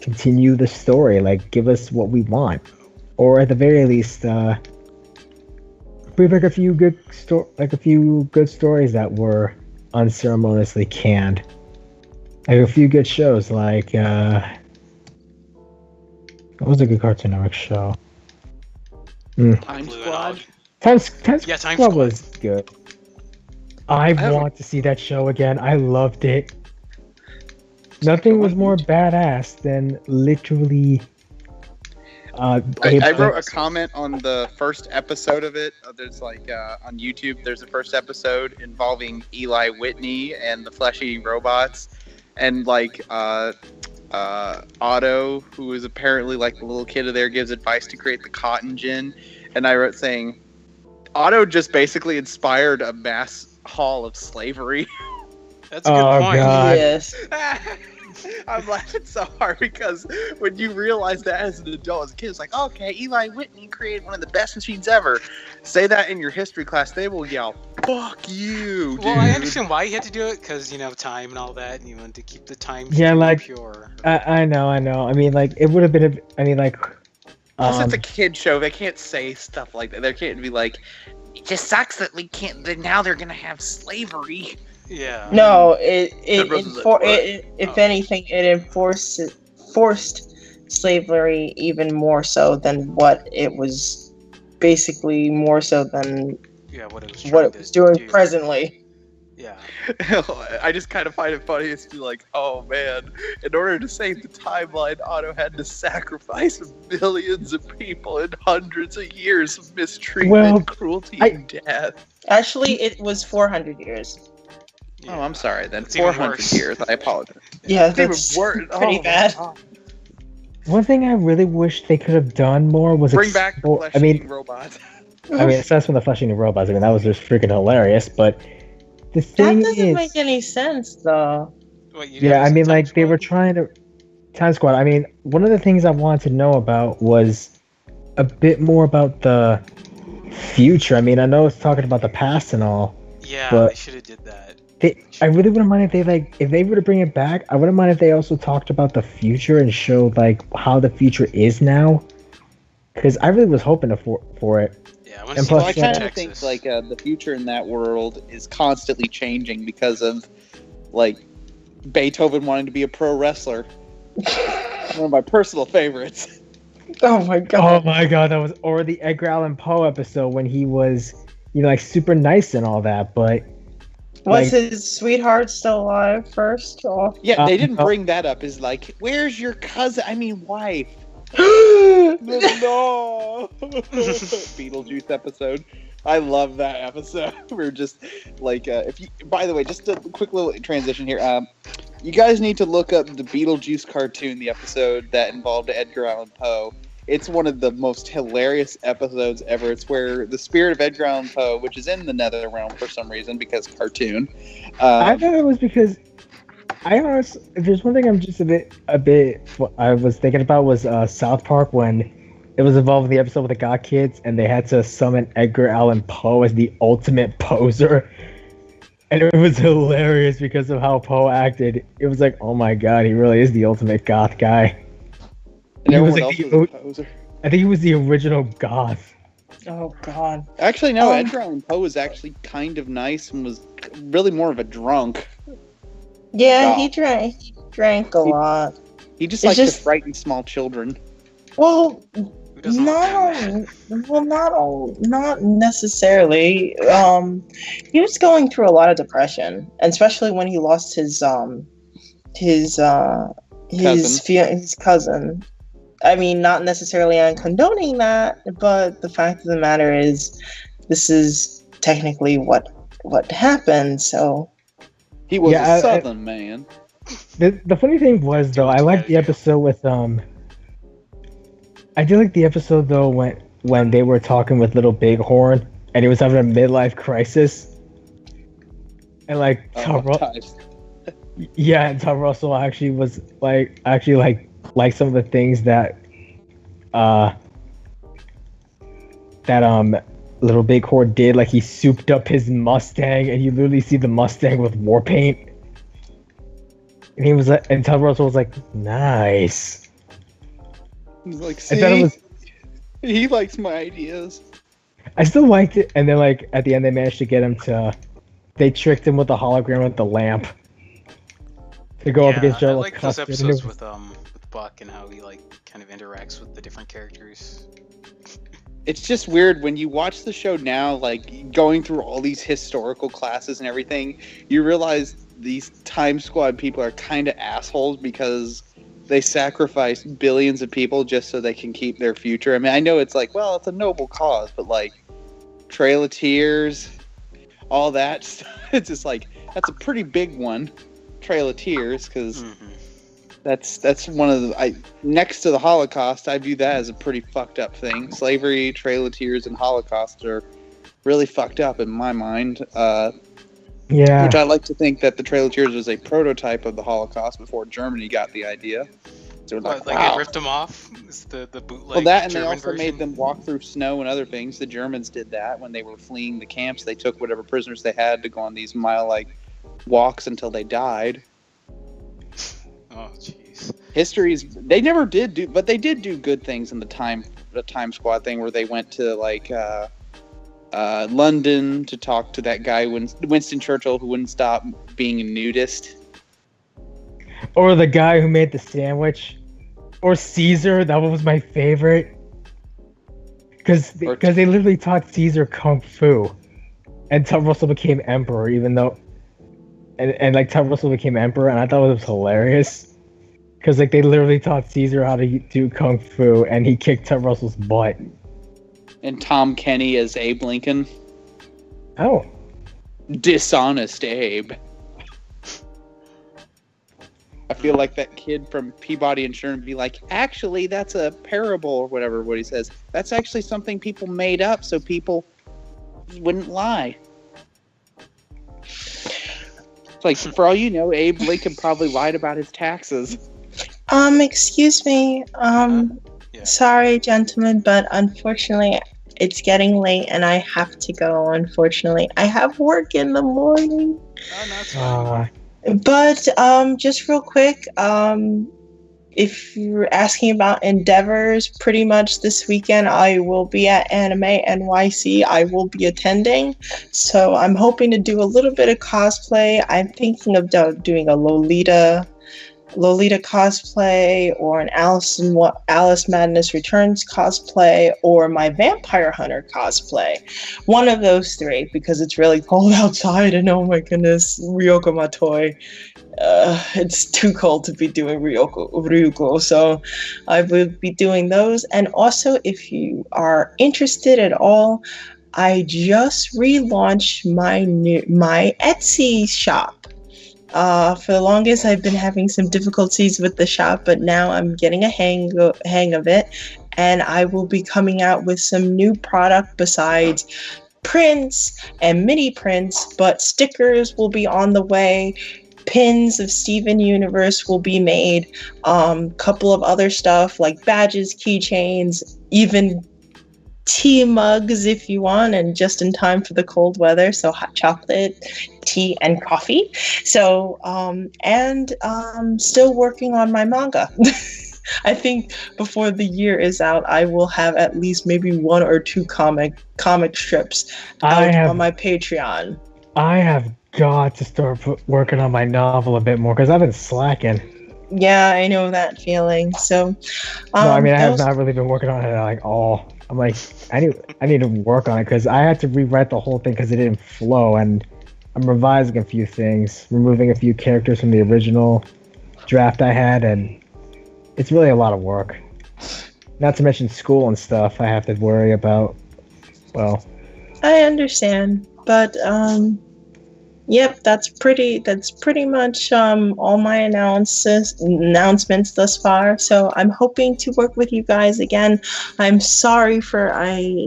continue the story. Like, give us what we want. Or at the very least, bring back a few good stories that were unceremoniously canned. Like a few good shows, like what was a good Cartoon Network show? Time Squad. Time Yeah, Time Squad Squad. was good. I want to see that show again. I loved it. Nothing was more badass than literally. I wrote a comment on the first episode of it. There's like on YouTube, there's a first episode involving Eli Whitney and the fleshy robots, and like Otto, who is apparently like the little kid of there, gives advice to create the cotton gin. And I wrote saying, Otto just basically inspired a mass haul of slavery. That's a good point. God. Yes. I'm laughing so hard because when you realize that as an adult, as a kid, it's like, okay, Eli Whitney created one of the best machines ever. Say that in your history class, they will yell, "Fuck you, dude." Well, I understand why he had to do it, because time and all that, and you wanted to keep the time pure. I know. I mean, like it would have been. Plus, it's a kid show. They can't say stuff like that. They can't be like, "It just sucks that we can't. That now they're gonna have slavery." Yeah. No, it if Oh. anything, it forced slavery even more so than what it was, basically more so than Yeah, what it was what trying it was doing to do. presently. Yeah. I just kind of find it funny. It's like, oh man, in order to save the timeline, Otto had to sacrifice millions of people and hundreds of years of mistreatment, cruelty, and death. Actually, it was 400 years. Yeah. Oh, I'm sorry then. It's even 400 worse. years. I apologize. Yeah, It's even that's worse. pretty bad. One thing I really wish they could have done more was Bring back the flesh-eating robots. aside from the flesh-eating robots, I mean that was just freaking hilarious. But the That thing doesn't is, make any sense, though. What, you yeah, I noticed mean Time like they Squad? were trying to Time Squad. I mean, one of the things I wanted to know about was a bit more about the future. I mean, I know it's talking about the past and all. Yeah, but they should have did that. I really wouldn't mind if they were to bring it back. I wouldn't mind if they also talked about the future and showed like how the future is now. Because I really was hoping for it. Yeah, And plus, I kind of Texas. think like the future in that world is constantly changing because of like Beethoven wanting to be a pro wrestler. One of my personal favorites. Oh my god. Oh my god, that was or the Edgar Allan Poe episode when he was, like super nice and all that, but Was his sweetheart still alive first? Oh. Yeah, they didn't bring that up. Is like, where's your cousin? I mean, wife. No. Beetlejuice episode. I love that episode. We're just like, if you. By the way, just a quick little transition here. You guys need to look up the Beetlejuice cartoon, the episode that involved Edgar Allan Poe. It's one of the most hilarious episodes ever. It's where the spirit of Edgar Allan Poe, which is in the Nether Realm for some reason because cartoon. I thought it was because if there's one thing I'm just a bit what I was thinking about was South Park when it was involved in the episode with the God Kids and they had to summon Edgar Allan Poe as the ultimate poser. And it was hilarious because of how Poe acted. It was like, oh my god, he really is the ultimate goth guy. And He was everyone like else the- was a poser. I think he was the original goth. Oh god. Actually, no. Edgar Allan Poe was actually kind of nice and was really more of a drunk. Yeah, God. he drank a lot. He just It's liked to frighten small children. Well, Who doesn't like not necessarily. He was going through a lot of depression, and especially when he lost his cousin. I mean, not necessarily on condoning that, but the fact of the matter is, this is technically what happened. So He was Yeah, a Southern man. The funny thing was though, I liked the episode with I did like the episode though when they were talking with Little Bighorn and he was having a midlife crisis. And like Tom yeah, and Tom Russell actually was like some of the things that Little Bighorn did, like he souped up his Mustang and you literally see the Mustang with war paint. And he was like, and Tom Russell was like, nice. He's like, I see, thought it was, he likes my ideas. I still liked it, and then like at the end they managed to get him to, they tricked him with the hologram with the lamp to go up against I General like those Custer. And it episodes was- with Buck and how he like kind of interacts with the different characters. It's just weird when you watch the show now, like going through all these historical classes and everything, you realize these Time Squad people are kind of assholes because they sacrifice billions of people just so they can keep their future. I mean, I know it's like, well, it's a noble cause, but like Trail of Tears, all that stuff, it's just like, that's a pretty big one, Trail of Tears, because that's one of the, next to the Holocaust, I view that as a pretty fucked up thing. Slavery, Trail of Tears, and Holocaust are really fucked up in my mind. Yeah. Which I like to think that the Trail of Tears was a prototype of the Holocaust before Germany got the idea. So we're like, Like wow. they ripped them off. It's the bootleg. Well, that and they German also version. made them walk through snow and other things. The Germans did that when they were fleeing the camps. They took whatever prisoners they had to go on these mile-like walks until they died. Oh, jeez. They never did do, but they did do good things in the Time Squad thing where they went to like London to talk to that guy Winston Churchill who wouldn't stop being a nudist. Or the guy who made the sandwich. Or Caesar, that one was my favorite. Because they literally taught Caesar Kung Fu. And Tom Russell became emperor, even though... And like, Tom Russell became emperor, and I thought it was hilarious. Because, like, they literally taught Caesar how to do Kung Fu, and he kicked Tom Russell's butt. And Tom Kenny as Abe Lincoln. Oh. Dishonest Abe. I feel like that kid from Peabody Insurance would be like, actually, that's a parable or whatever, what he says. That's actually something people made up so people wouldn't lie. It's like, for all you know, Abe Lincoln probably lied about his taxes. Excuse me. Sorry, gentlemen, but unfortunately, it's getting late and I have to go, unfortunately. I have work in the morning. Oh, no, it's fine. But just real quick, if you're asking about endeavors, pretty much this weekend I will be at Anime NYC. I will be attending, so I'm hoping to do a little bit of cosplay. I'm thinking of doing a Lolita cosplay, or an Alice Madness Returns cosplay, or my Vampire Hunter cosplay. One of those three, because it's really cold outside, and oh my goodness, Ryoko my toy. It's too cold to be doing Ryuko, so I will be doing those. And also, if you are interested at all, I just relaunched my Etsy shop. For the longest, I've been having some difficulties with the shop, but now I'm getting a hang of it, and I will be coming out with some new product besides prints and mini prints, but stickers will be on the way. Pins of Steven Universe will be made. Couple of other stuff like badges, keychains, even tea mugs if you want, and just in time for the cold weather, so hot chocolate, tea, and coffee. So still working on my manga. I think before the year is out, I will have at least maybe 1 or 2 comic strips on my Patreon. I have got to start working on my novel a bit more because I've been slacking. Yeah, I know that feeling. So no, I mean, I have not really been working on it like all. I'm like, I need to work on it because I had to rewrite the whole thing because it didn't flow, and I'm revising a few things, removing a few characters from the original draft I had, and it's really a lot of work. Not to mention school and stuff I have to worry about. Well, I understand, but yep, that's pretty much all my announcements thus far. So I'm hoping to work with you guys again. I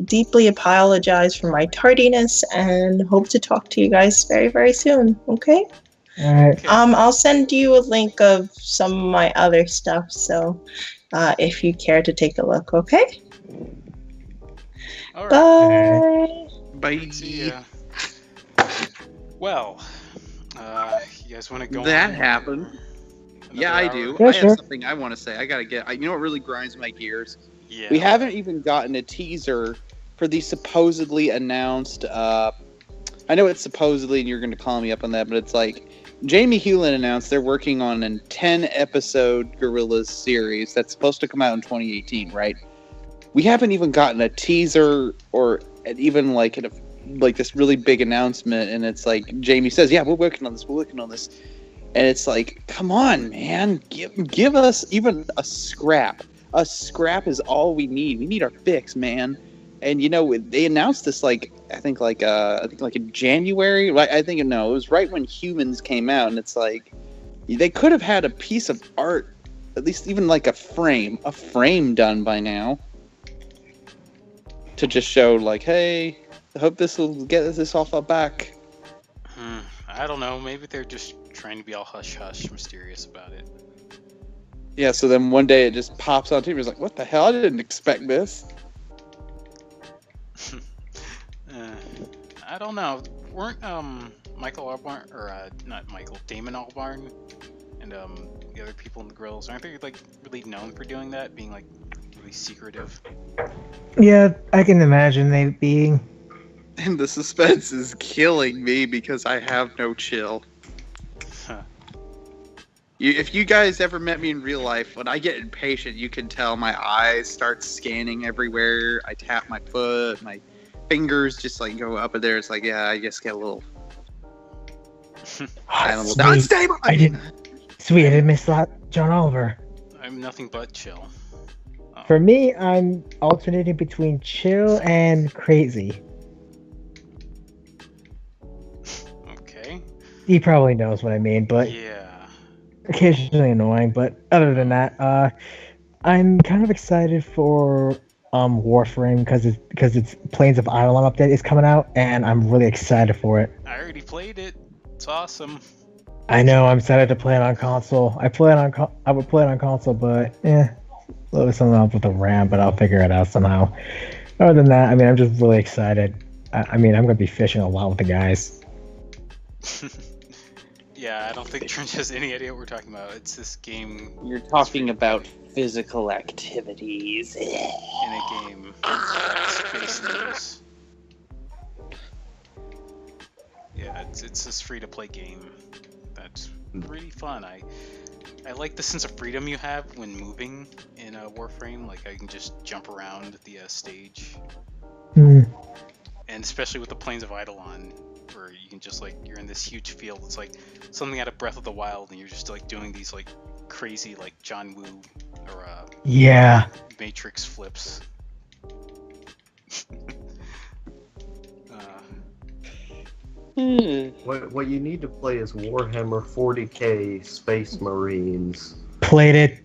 deeply apologize for my tardiness and hope to talk to you guys very, very soon. Okay? All right. I'll send you a link of some of my other stuff, so if you care to take a look, okay? All right. Bye. See ya. Well, you guys want to go that on? happened. Yeah, I do. Yeah, I sure. have something I want to say. You know what really grinds my gears? Yeah. We haven't even gotten a teaser for the supposedly announced, I know it's supposedly, and you're going to call me up on that, but it's like, Jamie Hewlin announced they're working on a 10-episode Gorillaz series that's supposed to come out in 2018, right? We haven't even gotten a teaser or even like this really big announcement, and it's like Jamie says, yeah, we're working on this, and it's like, come on, man, give us even a scrap is all we need our fix, man. And they announced this I think in January, right? it was right when Humans came out, and it's like they could have had a piece of art, at least even like a frame done by now, to just show like, hey, I hope this will get this off our back. I don't know. Maybe they're just trying to be all hush-hush, mysterious about it. Yeah, so then one day it just pops on TV. It's like, what the hell? I didn't expect this. I don't know. Weren't Michael Albarn, or not Michael, Damon Albarn, and the other people in the Grills, aren't they like really known for doing that, being like really secretive? Yeah, I can imagine they being. And the suspense is killing me because I have no chill. Huh. If you guys ever met me in real life, when I get impatient, you can tell my eyes start scanning everywhere. I tap my foot, my fingers just like go up and there. It's like, yeah, I just get a little. Unstable. I didn't miss that, John Oliver. I'm nothing but chill. Oh. For me, I'm alternating between chill and crazy. Okay. He probably knows what I mean, but Yeah. occasionally annoying. But other than that, I'm kind of excited for Warframe because it's Plains of Eidolon update is coming out, and I'm really excited for it. I already played it. It's awesome. I know I'm excited to play it on console. I would play it on console, but a little bit something up with the RAM, but I'll figure it out somehow. Other than that, I mean, I'm just really excited. I mean, I'm gonna be fishing a lot with the guys. Yeah, I don't think Trench has any idea what we're talking about. It's this game. You're talking about physical activities. In a game. Space News. Yeah, it's this free-to-play game that's pretty fun. I like the sense of freedom you have when moving in a Warframe. Like, I can just jump around the stage. And especially with the Plains of Eidolon, where you can just, like, you're in this huge field. It's like something out of Breath of the Wild, and you're just, like, doing these, like, crazy, like, John Woo or Matrix flips. What you need to play is Warhammer 40k Space Marines. Played it.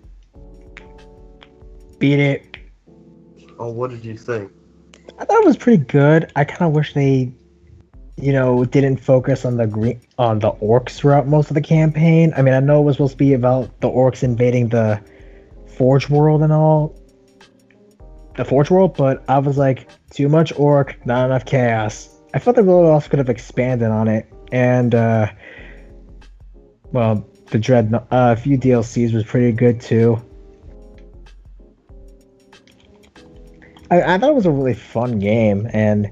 Beat it. Oh, what did you think? I thought it was pretty good. I kind of wish they, didn't focus on the orcs throughout most of the campaign. I mean, I know it was supposed to be about the orcs invading the Forge World and all. The Forge World, but I was like, too much orc, not enough chaos. I felt they really also could have expanded on it, and the Dreadnought, a few DLCs was pretty good too. I thought it was a really fun game, and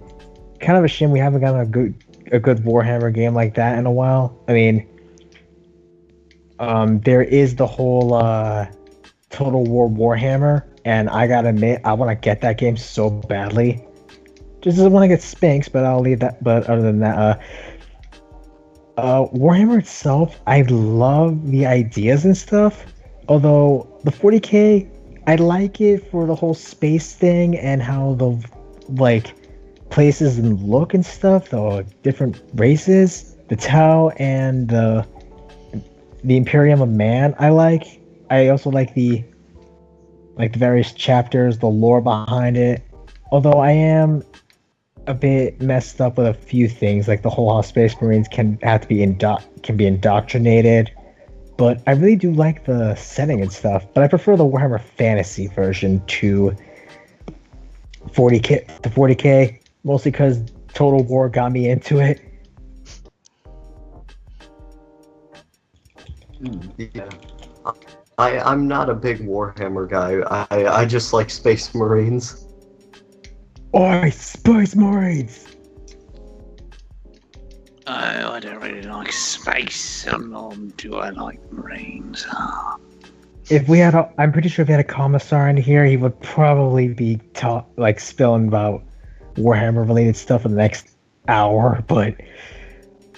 kind of a shame we haven't gotten a good Warhammer game like that in a while. I mean, there is the whole Total War Warhammer, and I gotta admit, I want to get that game so badly. Just doesn't want to get Spinx, but I'll leave that. But other than that, Warhammer itself, I love the ideas and stuff. Although the 40k, I like it for the whole space thing and how the places and look and stuff. The different races, the Tau and the Imperium of Man. I like. I also like the various chapters, the lore behind it. Although I am a bit messed up with a few things, like the whole how Space Marines can be indoctrinated, but I really do like the setting and stuff. But I prefer the Warhammer Fantasy version to 40k, mostly because Total War got me into it. Yeah, I'm not a big Warhammer guy. I just like Space Marines. Oi, Space Marines! I don't really like space, do I like Marines? If we had I'm pretty sure if we had a commissar in here, he would probably be spilling about Warhammer related stuff for the next hour, but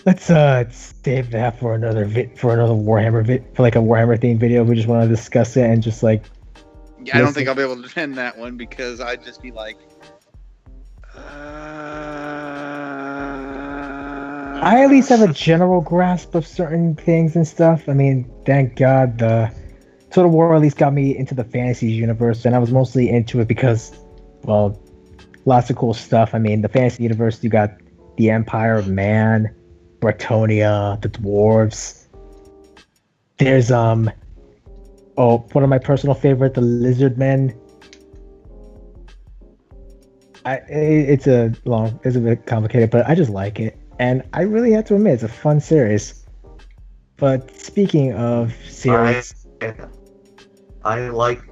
let's save that for another Warhammer for like a Warhammer themed video. We just want to discuss it and just like. Yeah, I don't think I'll be able to defend that one because I'd just be like. I at least have a general grasp of certain things and stuff. I mean, thank God the Total War at least got me into the fantasy universe, and I was mostly into it because, well, lots of cool stuff. I mean, the fantasy universe, you got the Empire of Man, Bretonia, the dwarves. There's one of my personal favorite, the Lizard Men. It's a bit complicated, but I just like it, and I really have to admit it's a fun series. But speaking of series, I like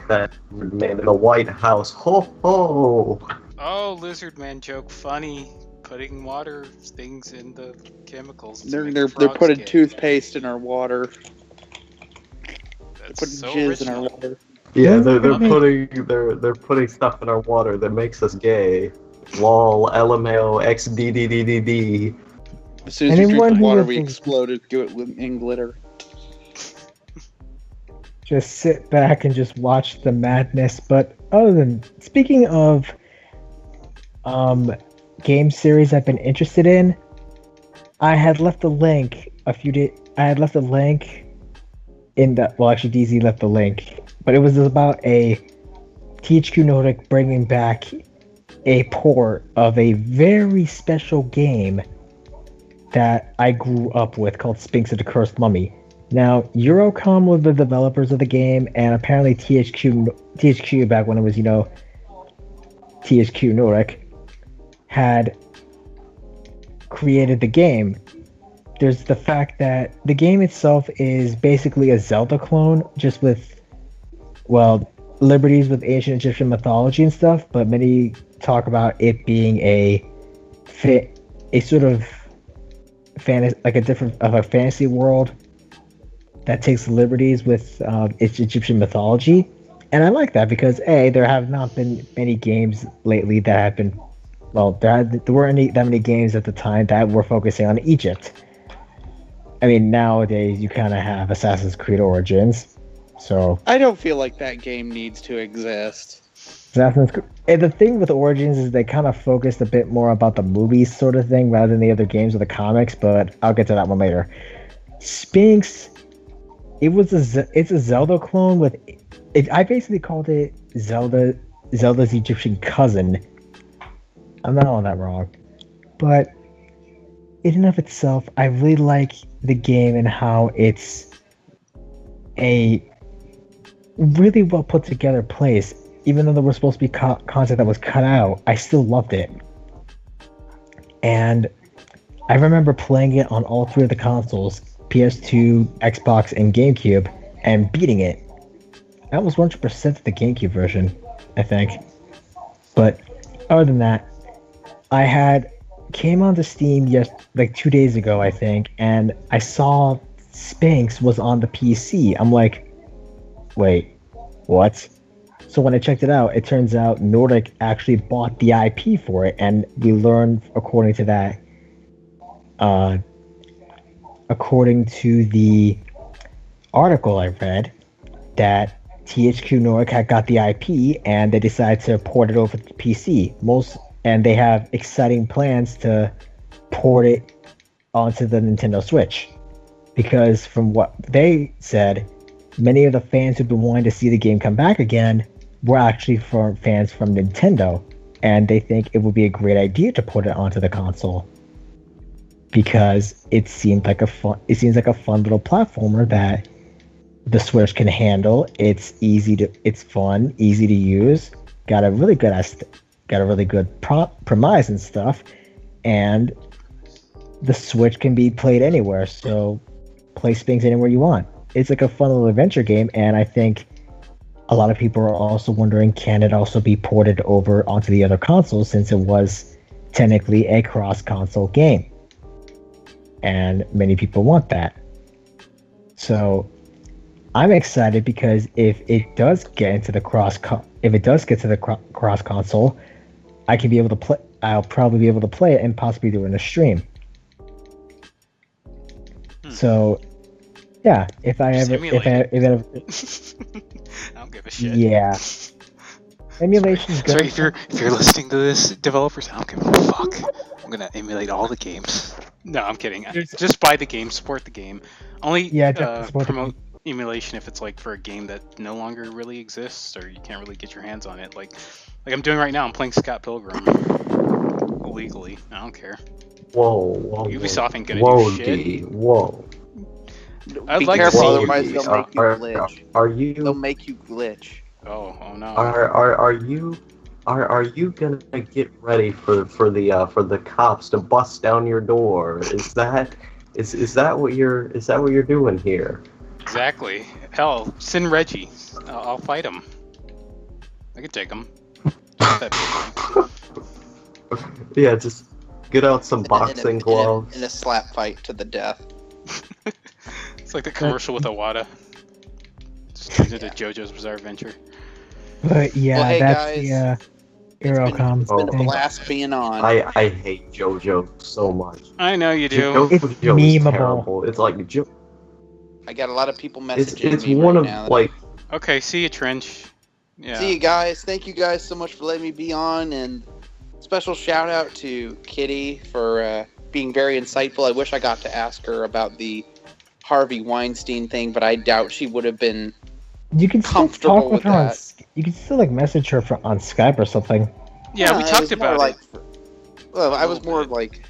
that man in the White House. Ho ho! Oh, lizard man joke, funny. Putting water things in the chemicals. They're putting toothpaste in our water. That's Putting so jizz in our original. water. Yeah, Doesn't they're putting stuff in our water that makes us gay. Lol, LMAO, XDDDDD. As soon as we drink Anyone the who water, was- we exploded in glitter. Just sit back and just watch the madness. But speaking of game series I've been interested in, I had left a link in the, well, actually DZ left the link, but it was about a THQ Nordic bringing back a port of a very special game that I grew up with called Spinx and the Cursed Mummy. Now, Eurocom was the developers of the game, and apparently THQ back when it was, THQ Nordic, had created the game. There's the fact that the game itself is basically a Zelda clone, just with, well, liberties with ancient Egyptian mythology and stuff, but many talk about it being a sort of a fantasy world that takes liberties with its Egyptian mythology. And I like that because there have not been many games lately that have been, well, there weren't that many games at the time that were focusing on Egypt. I mean, nowadays you kind of have Assassin's Creed Origins, so I don't feel like that game needs to exist. Assassin's Creed. And the thing with Origins is they kind of focused a bit more about the movies sort of thing rather than the other games or the comics, but I'll get to that one later. Spinx, it's a Zelda clone with I basically called it Zelda's Egyptian cousin. I'm not all that wrong, but in and of itself, I really like the game and how it's a really well put together place. Even though there was supposed to be content that was cut out, I still loved it. And I remember playing it on all three of the consoles, PS2, Xbox, and GameCube, and beating it. That was 100% the GameCube version, I think. But other than that, I came onto Steam 2 days ago, I think, and I saw Spinx was on the PC. I'm like, wait, what? So when I checked it out, it turns out Nordic actually bought the IP for it, and we learned, according to that, according to the article I read, that THQ Nordic had got the IP, and they decided to port it over to PC. And they have exciting plans to port it onto the Nintendo Switch. Because from what they said, many of the fans who've been wanting to see the game come back again were actually fans from Nintendo, and they think it would be a great idea to put it onto the console because it seems like a fun little platformer that the Switch can handle. It's fun, easy to use, got a really good premise and stuff, and the Switch can be played anywhere, so play Spinx anywhere you want. It's like a fun little adventure game, and I think a lot of people are also wondering, can it also be ported over onto the other consoles, since it was technically a cross-console game, and many people want that. So I'm excited because if it does get to the cross console, I'll probably be able to play it and possibly do it in a stream. So yeah, if I ever I don't give a shit. Yeah. Emulation's good. Sorry, if you're listening to this, developers, I don't give a fuck. I'm gonna emulate all the games. No, I'm kidding. Just buy the game, support the game. Only promote emulation if it's like for a game that no longer really exists or you can't really get your hands on it. Like I'm doing right now. I'm playing Scott Pilgrim illegally. I don't care. Whoa. Ubisoft ain't gonna do shit. Whoa. I'd Be like careful, to see otherwise they'll make you glitch. They'll Are make you glitch. Oh no. you gonna get ready for the cops to bust down your door? Is that what you're doing here? Exactly. Hell, send Reggie. I'll fight him. I can take him. Not that big one. Yeah, just get out some boxing gloves. In a slap fight to the death. It's like the commercial with Awada. Just turns into JoJo's Bizarre Adventure. But yeah, Well, hey, that's guys, the Aerocom. It's been a thing. blast being on. I hate JoJo so much. I know you do. It's JoJo is memeable. terrible. It's like I got a lot of people messaging it's me one right of now. like Okay, see you, Trench. Yeah. See you guys. Thank you guys so much for letting me be on, and special shout out to Kitty for being very insightful. I wish I got to ask her about the Harvey Weinstein thing, but I doubt she would have been You can still comfortable talk with with her on. that. You can still like message her on Skype or something. Yeah, we it talked was more about like, it. Well, I A was little more bit. like,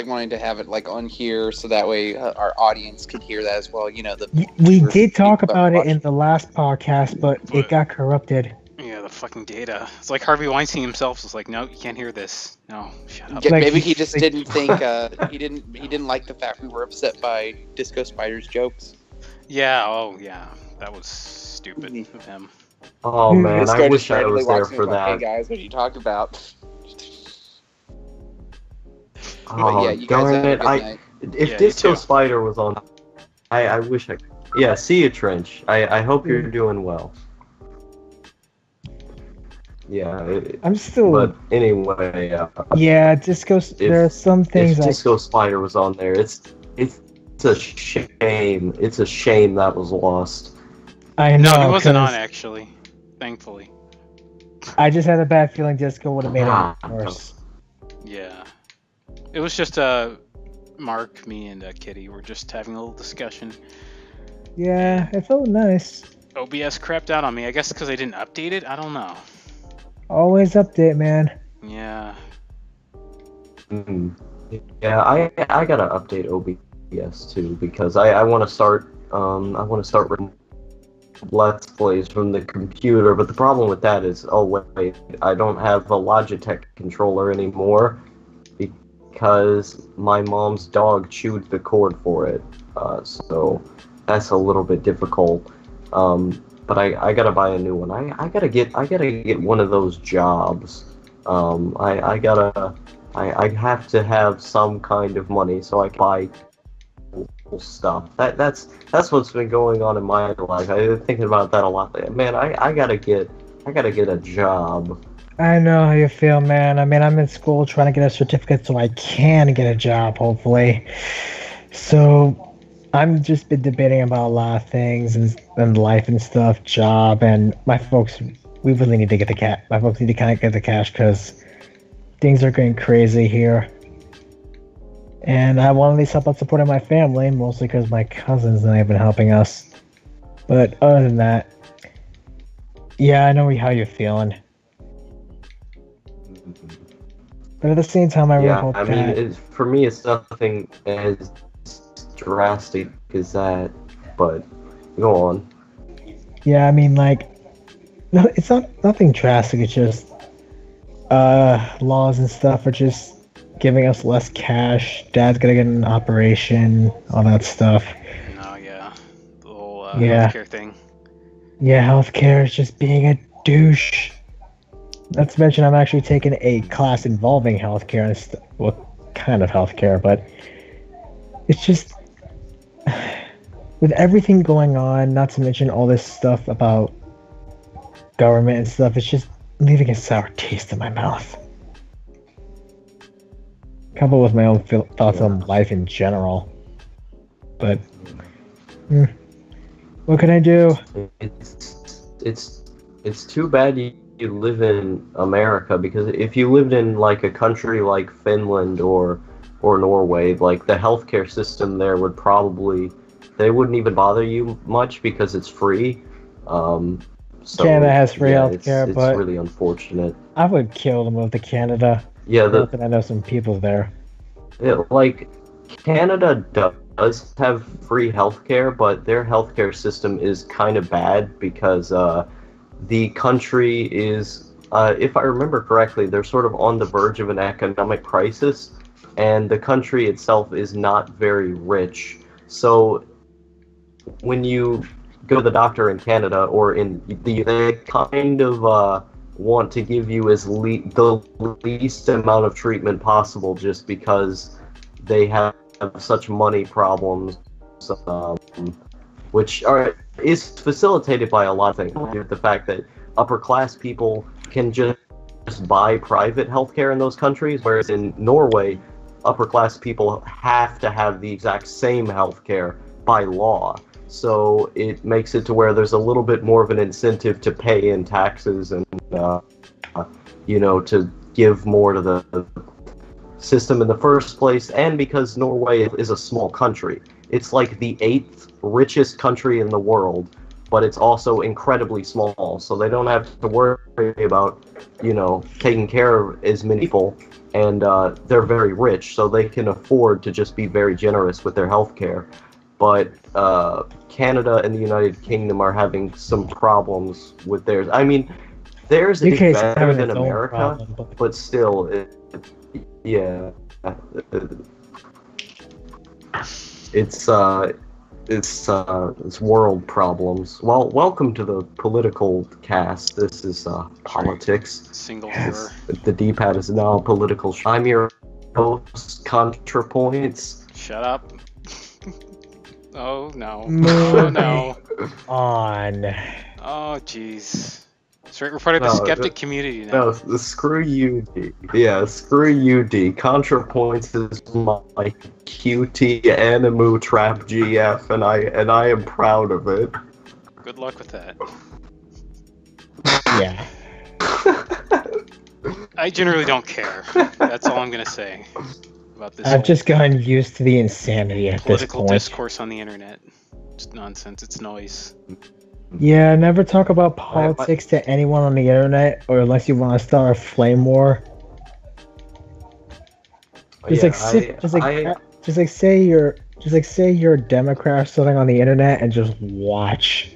wanting to have it like on here so that way our audience could hear that as well. You know, We viewers, did talk people that about it watch. in the last podcast, but it got corrupted. Yeah, the fucking data. It's like Harvey Weinstein himself was like, no, you can't hear this. No, shut up. Yeah, Like, maybe he- he just didn't think he didn't like the fact we were upset by Disco Spider's jokes. Yeah, oh yeah. That was stupid of him. oh man, Disco I just wish I randomly was there walks in for and is like, that. Hey guys, what are you talking about? Oh But yeah, you guys darn have a it! good night. If Yeah, you Disco too. Spider was on, I wish I. Yeah, see you, Trench. I hope you're doing well. Yeah, I'm still. but anyway, Yeah, Disco. There are some things if I. Disco Spider was on there, it's a shame. It's a shame that was lost. I know. No, he wasn't on 'cause actually. Thankfully. I just had a bad feeling Disco would have made Ah, it worse. Yeah. It was just Mark, me, and Kitty were just having a little discussion. Yeah, it felt nice. OBS crapped out on me. I guess because I didn't update it. I don't know. Always update, man. Yeah. Yeah, I gotta update OBS too because I want to start writing Let's Plays from the computer, but the problem with that is, oh wait, I don't have a Logitech controller anymore because my mom's dog chewed the cord for it, so that's a little bit difficult. But I gotta buy a new one. I gotta get one of those jobs. I have to have some kind of money so I can buy stuff. That's what's been going on in my life. I've been thinking about that a lot. Man, I gotta get a job. I know how you feel, man. I mean, I'm in school trying to get a certificate so I can get a job, hopefully. So, I'm just been debating about a lot of things and life and stuff, job, and my folks. We really need to get the cash. My folks need to kind of get the cash because things are going crazy here. And I want to at least help out supporting my family, mostly because my cousins and I have been helping us. But other than that, yeah, I know how you're feeling. But at the same time, I really Yeah, hope I mean, that... for me, it's nothing as drastic as that. But go on. Yeah, I mean, like, no, it's nothing drastic. It's just laws and stuff are just giving us less cash. Dad's gonna get an operation, all that stuff. No, yeah. The whole Yeah. healthcare thing. Yeah, healthcare is just being a douche. Not to mention, I'm actually taking a class involving healthcare. Well, kind of healthcare, but it's just with everything going on. Not to mention all this stuff about government and stuff. It's just leaving a sour taste in my mouth. Coupled with my own thoughts on life in general. But what can I do? It's too bad you live in America, because if you lived in like a country like Finland or Norway, like the healthcare system there would probably, they wouldn't even bother you much because it's free. So, Canada has free yeah, healthcare, it's but really unfortunate. I would kill to move to Canada. Yeah, Not that I know some people there. like Canada does have free healthcare, but their healthcare system is kind of bad because the country is, if I remember correctly, they're sort of on the verge of an economic crisis, and the country itself is not very rich. So when you go to the doctor in Canada or in they kind of want to give you the least amount of treatment possible just because they have such money problems, which is facilitated by a lot of things. The fact that upper class people can just buy private healthcare in those countries, whereas in Norway, upper class people have to have the exact same healthcare by law. So it makes it to where there's a little bit more of an incentive to pay in taxes and, to give more to the system in the first place. And because Norway is a small country, it's like the 8th richest country in the world, but it's also incredibly small. So they don't have to worry about, taking care of as many people. And they're very rich, so they can afford to just be very generous with their healthcare. But Canada and the United Kingdom are having some problems with theirs. I mean, theirs is better than America, but still, it's world problems. Well, welcome to the political cast. This is politics. Single error. The D-pad is now political. I'm your host, ContraPoints. Shut up. Oh no. Oh no. On. Oh jeez. So we're part of the skeptic community now. No, screw you, D. Yeah, screw you, D. ContraPoints is my QT Animu Trap GF, and I am proud of it. Good luck with that. Yeah. I generally don't care. That's all I'm gonna say about this. I've just gotten used to the insanity at this political point. discourse on the internet. It's nonsense. It's noise. Yeah, never talk about politics to anyone on the internet, or unless you want to start a flame war. Say you're a Democrat or something on the internet and just watch.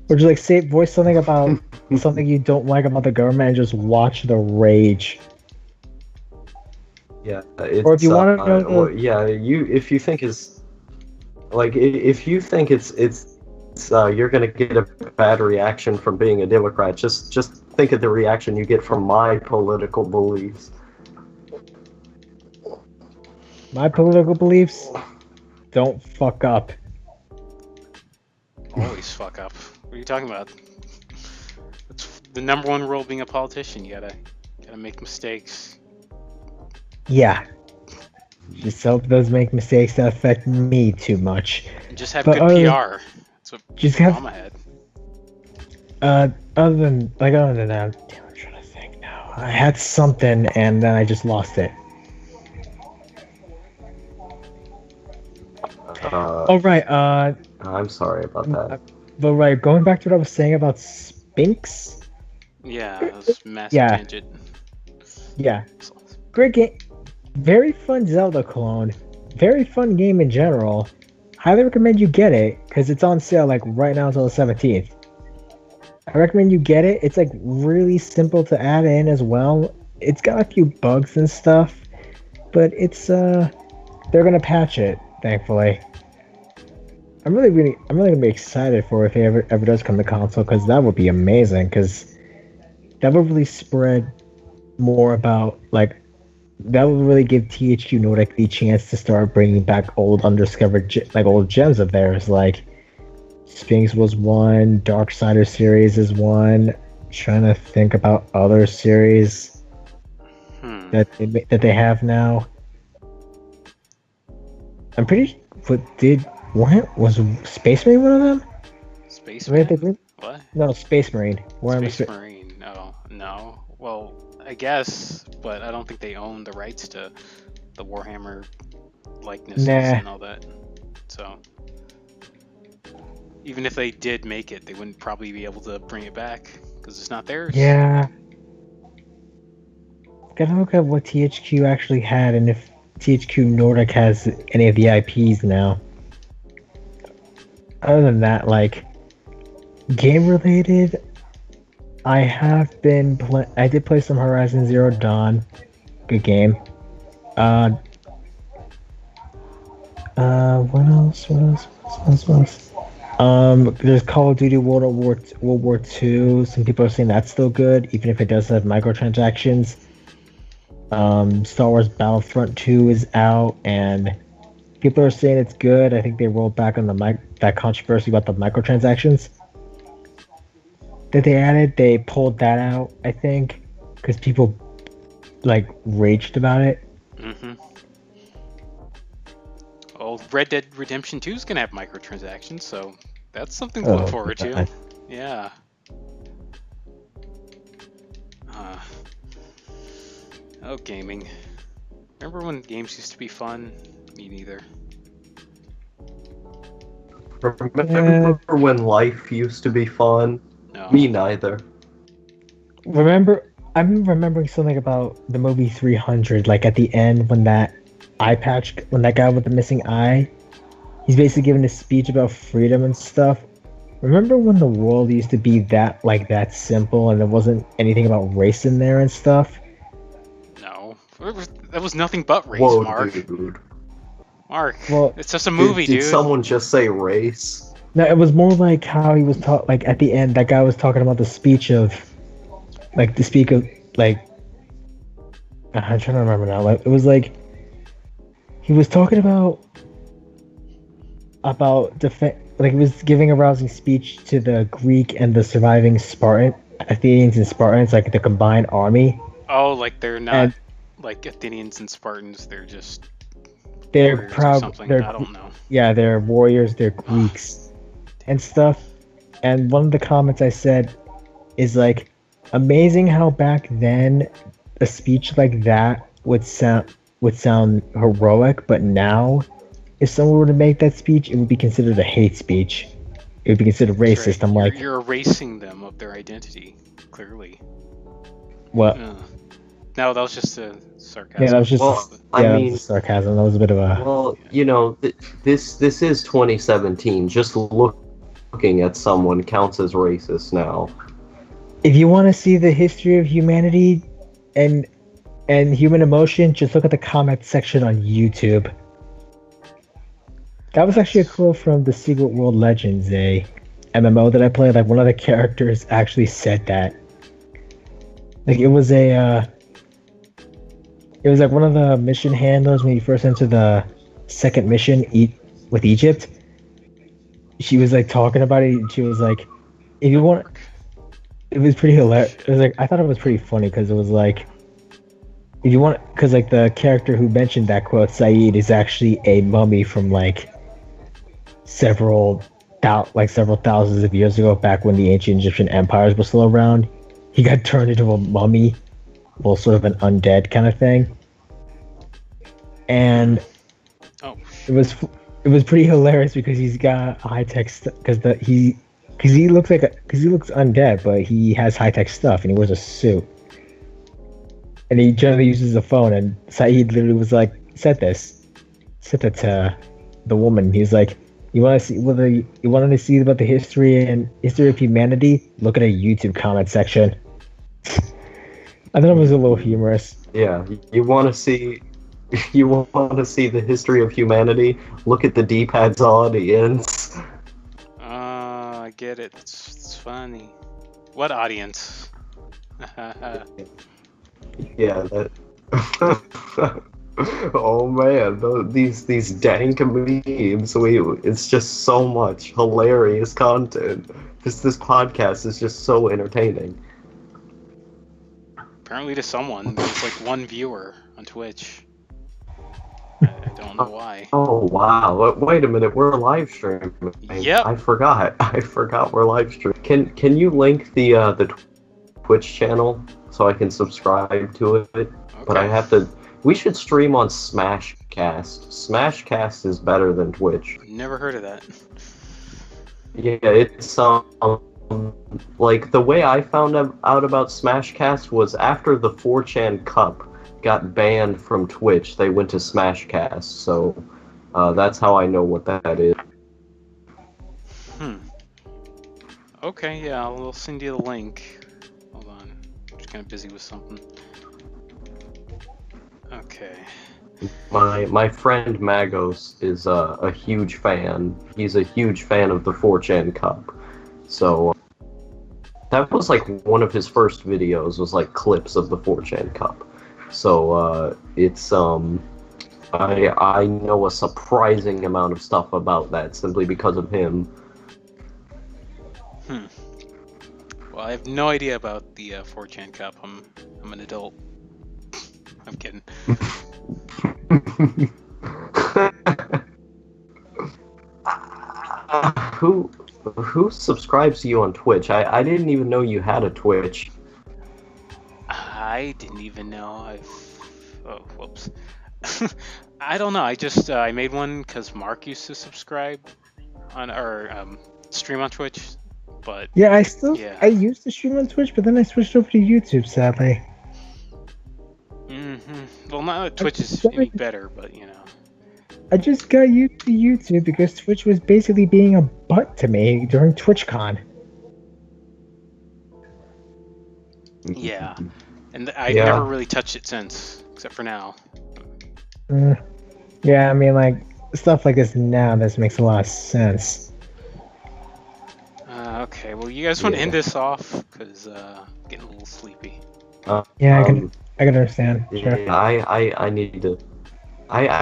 Or just voice something about something you don't like about the government and just watch the rage. Yeah, or if you want to know, if you think you're gonna get a bad reaction from being a Democrat, just think of the reaction you get from my political beliefs. My political beliefs? Don't fuck up. Always fuck up. What are you talking about? That's the number one rule of being a politician. You gotta make mistakes. Yeah. Just hope those make mistakes that affect me too much. And just have good PR. That's what Obama had. Other than that, I'm trying to think now. I had something and then I just lost it. I'm sorry about that. But going back to what I was saying about Spinx. Yeah, that was massive tangent. Yeah. Great game. Very fun Zelda clone. Very fun game in general. Highly recommend you get it, because it's on sale right now until the 17th. I recommend you get it. It's really simple to add in as well. It's got a few bugs and stuff, but it's they're gonna patch it, thankfully. I'm really gonna be excited for it if it ever does come to console, because that would be amazing. Because that would really spread more about that would really give THQ Nordic the chance to start bringing back old undiscovered old gems of theirs. Spinx was one, Darksider series is one. Trying to think about other series that they have now. I'm pretty. What was Space Marine one of them? Space Marine? What? No, Space Marine. Space Marine. No. Well, I guess, but I don't think they own the rights to the Warhammer likenesses and all that. So even if they did make it, they wouldn't probably be able to bring it back because it's not theirs. Yeah. Gotta look at what THQ actually had and if THQ Nordic has any of the IPs now. Other than that, game related, I did play some Horizon Zero Dawn. Good game. What else? There's Call of Duty World War II. Some people are saying that's still good, even if it does have microtransactions. Star Wars Battlefront 2 is out, and people are saying it's good. I think they rolled back on that controversy about the microtransactions that they added. They pulled that out, I think, because people like raged about it. Mm-hmm. Well, Red Dead Redemption 2 is gonna have microtransactions, so that's something to look forward to. Yeah. Oh, gaming. Remember when games used to be fun? Me neither. Remember when life used to be fun? No. Me neither. I'm remembering something about the movie 300, like at the end when that when that guy with the missing eye, he's basically giving a speech about freedom and stuff. Remember when the world used to be that simple and there wasn't anything about race in there and stuff? No. That was nothing but race, Whoa, Mark. dude. Mark, well, it's just a movie, did dude. someone just say race? No, it was more like how he was like at the end, that guy was talking about the speech of, I'm trying to remember now. Like, it was like, he was talking about he was giving a rousing speech to the Greek and the surviving Athenians and Spartans, like the combined army. Oh, like they're not like Athenians and Spartans, they're proud. something. I don't know. Yeah, they're warriors, they're Greeks and stuff. And one of the comments I said is like, amazing how back then a speech like that would sound heroic, but now if someone were to make that speech, it would be considered a hate speech. It would be considered racist. Right. I'm like, you're erasing them of their identity, clearly. what? No, that was just a sarcasm. Yeah, that was just I mean, that was sarcasm. That was a bit of a. Well, you know, this is 2017. Just looking at someone counts as racist now. If you want to see the history of humanity and human emotion, just look at the comment section on YouTube. That was actually a quote from the Secret World Legends, a MMO that I played. Like, one of the characters actually said that. Like, it was like one of the mission handlers when you first enter the second mission with Egypt. She was like talking about it, and she was like, if you want, it was pretty hilarious. It was like, I thought it was pretty funny because it was like, if you want, because like the character who mentioned that quote, Saeed, is actually a mummy from like several thousands of years ago, back when the ancient Egyptian empires were still around. He got turned into a mummy, well, sort of an undead kind of thing, and it was pretty hilarious because he's got high tech because he looks undead, but he has high tech stuff and he wears a suit, and he generally uses a phone. And Saeed literally was like, said that to the woman. He's like, you wanted to see about the history of humanity? Look at a YouTube comment section. I thought it was a little humorous. Yeah, you want to see the history of humanity? Look at the D-pad's audience. I get it. It's funny. What audience? Yeah, that. Oh man, these dank memes. It's just so much hilarious content. This podcast is just so entertaining. Apparently to someone, there's like one viewer on Twitch. I don't know why. Oh wow! Wait a minute, we're live streaming. Yep. I forgot we're live streaming. Can you link the Twitch channel so I can subscribe to it? Okay. But I have to. We should stream on Smashcast. Smashcast is better than Twitch. Never heard of that. Yeah, it's like the way I found out about Smashcast was after the 4chan Cup got banned from Twitch, they went to Smashcast. So that's how I know what that is. Okay, yeah, I'll send you the link. Hold on, I'm just kind of busy with something. Okay. My friend Magos is a huge fan. He's a huge fan of the 4chan Cup. So that was like one of his first videos was like clips of the 4chan Cup. So it's I know a surprising amount of stuff about that simply because of him. Well, I have no idea about the 4chan Cup. I'm an adult. I'm kidding. Who subscribes to you on Twitch? I didn't even know you had a Twitch. I didn't even know. Oh, whoops. I don't know. I made one because Mark used to subscribe on or stream on Twitch, but yeah, I used to stream on Twitch, but then I switched over to YouTube, sadly. Well, now Twitch is any better, but you know. I just got used to YouTube because Twitch was basically being a butt to me during TwitchCon. Yeah, and I've never really touched it since, except for now. Yeah, I mean, like, stuff like this now, this makes a lot of sense. Okay, well, you guys want to end this off? Because getting a little sleepy. Yeah, I can understand. Sure. Yeah, I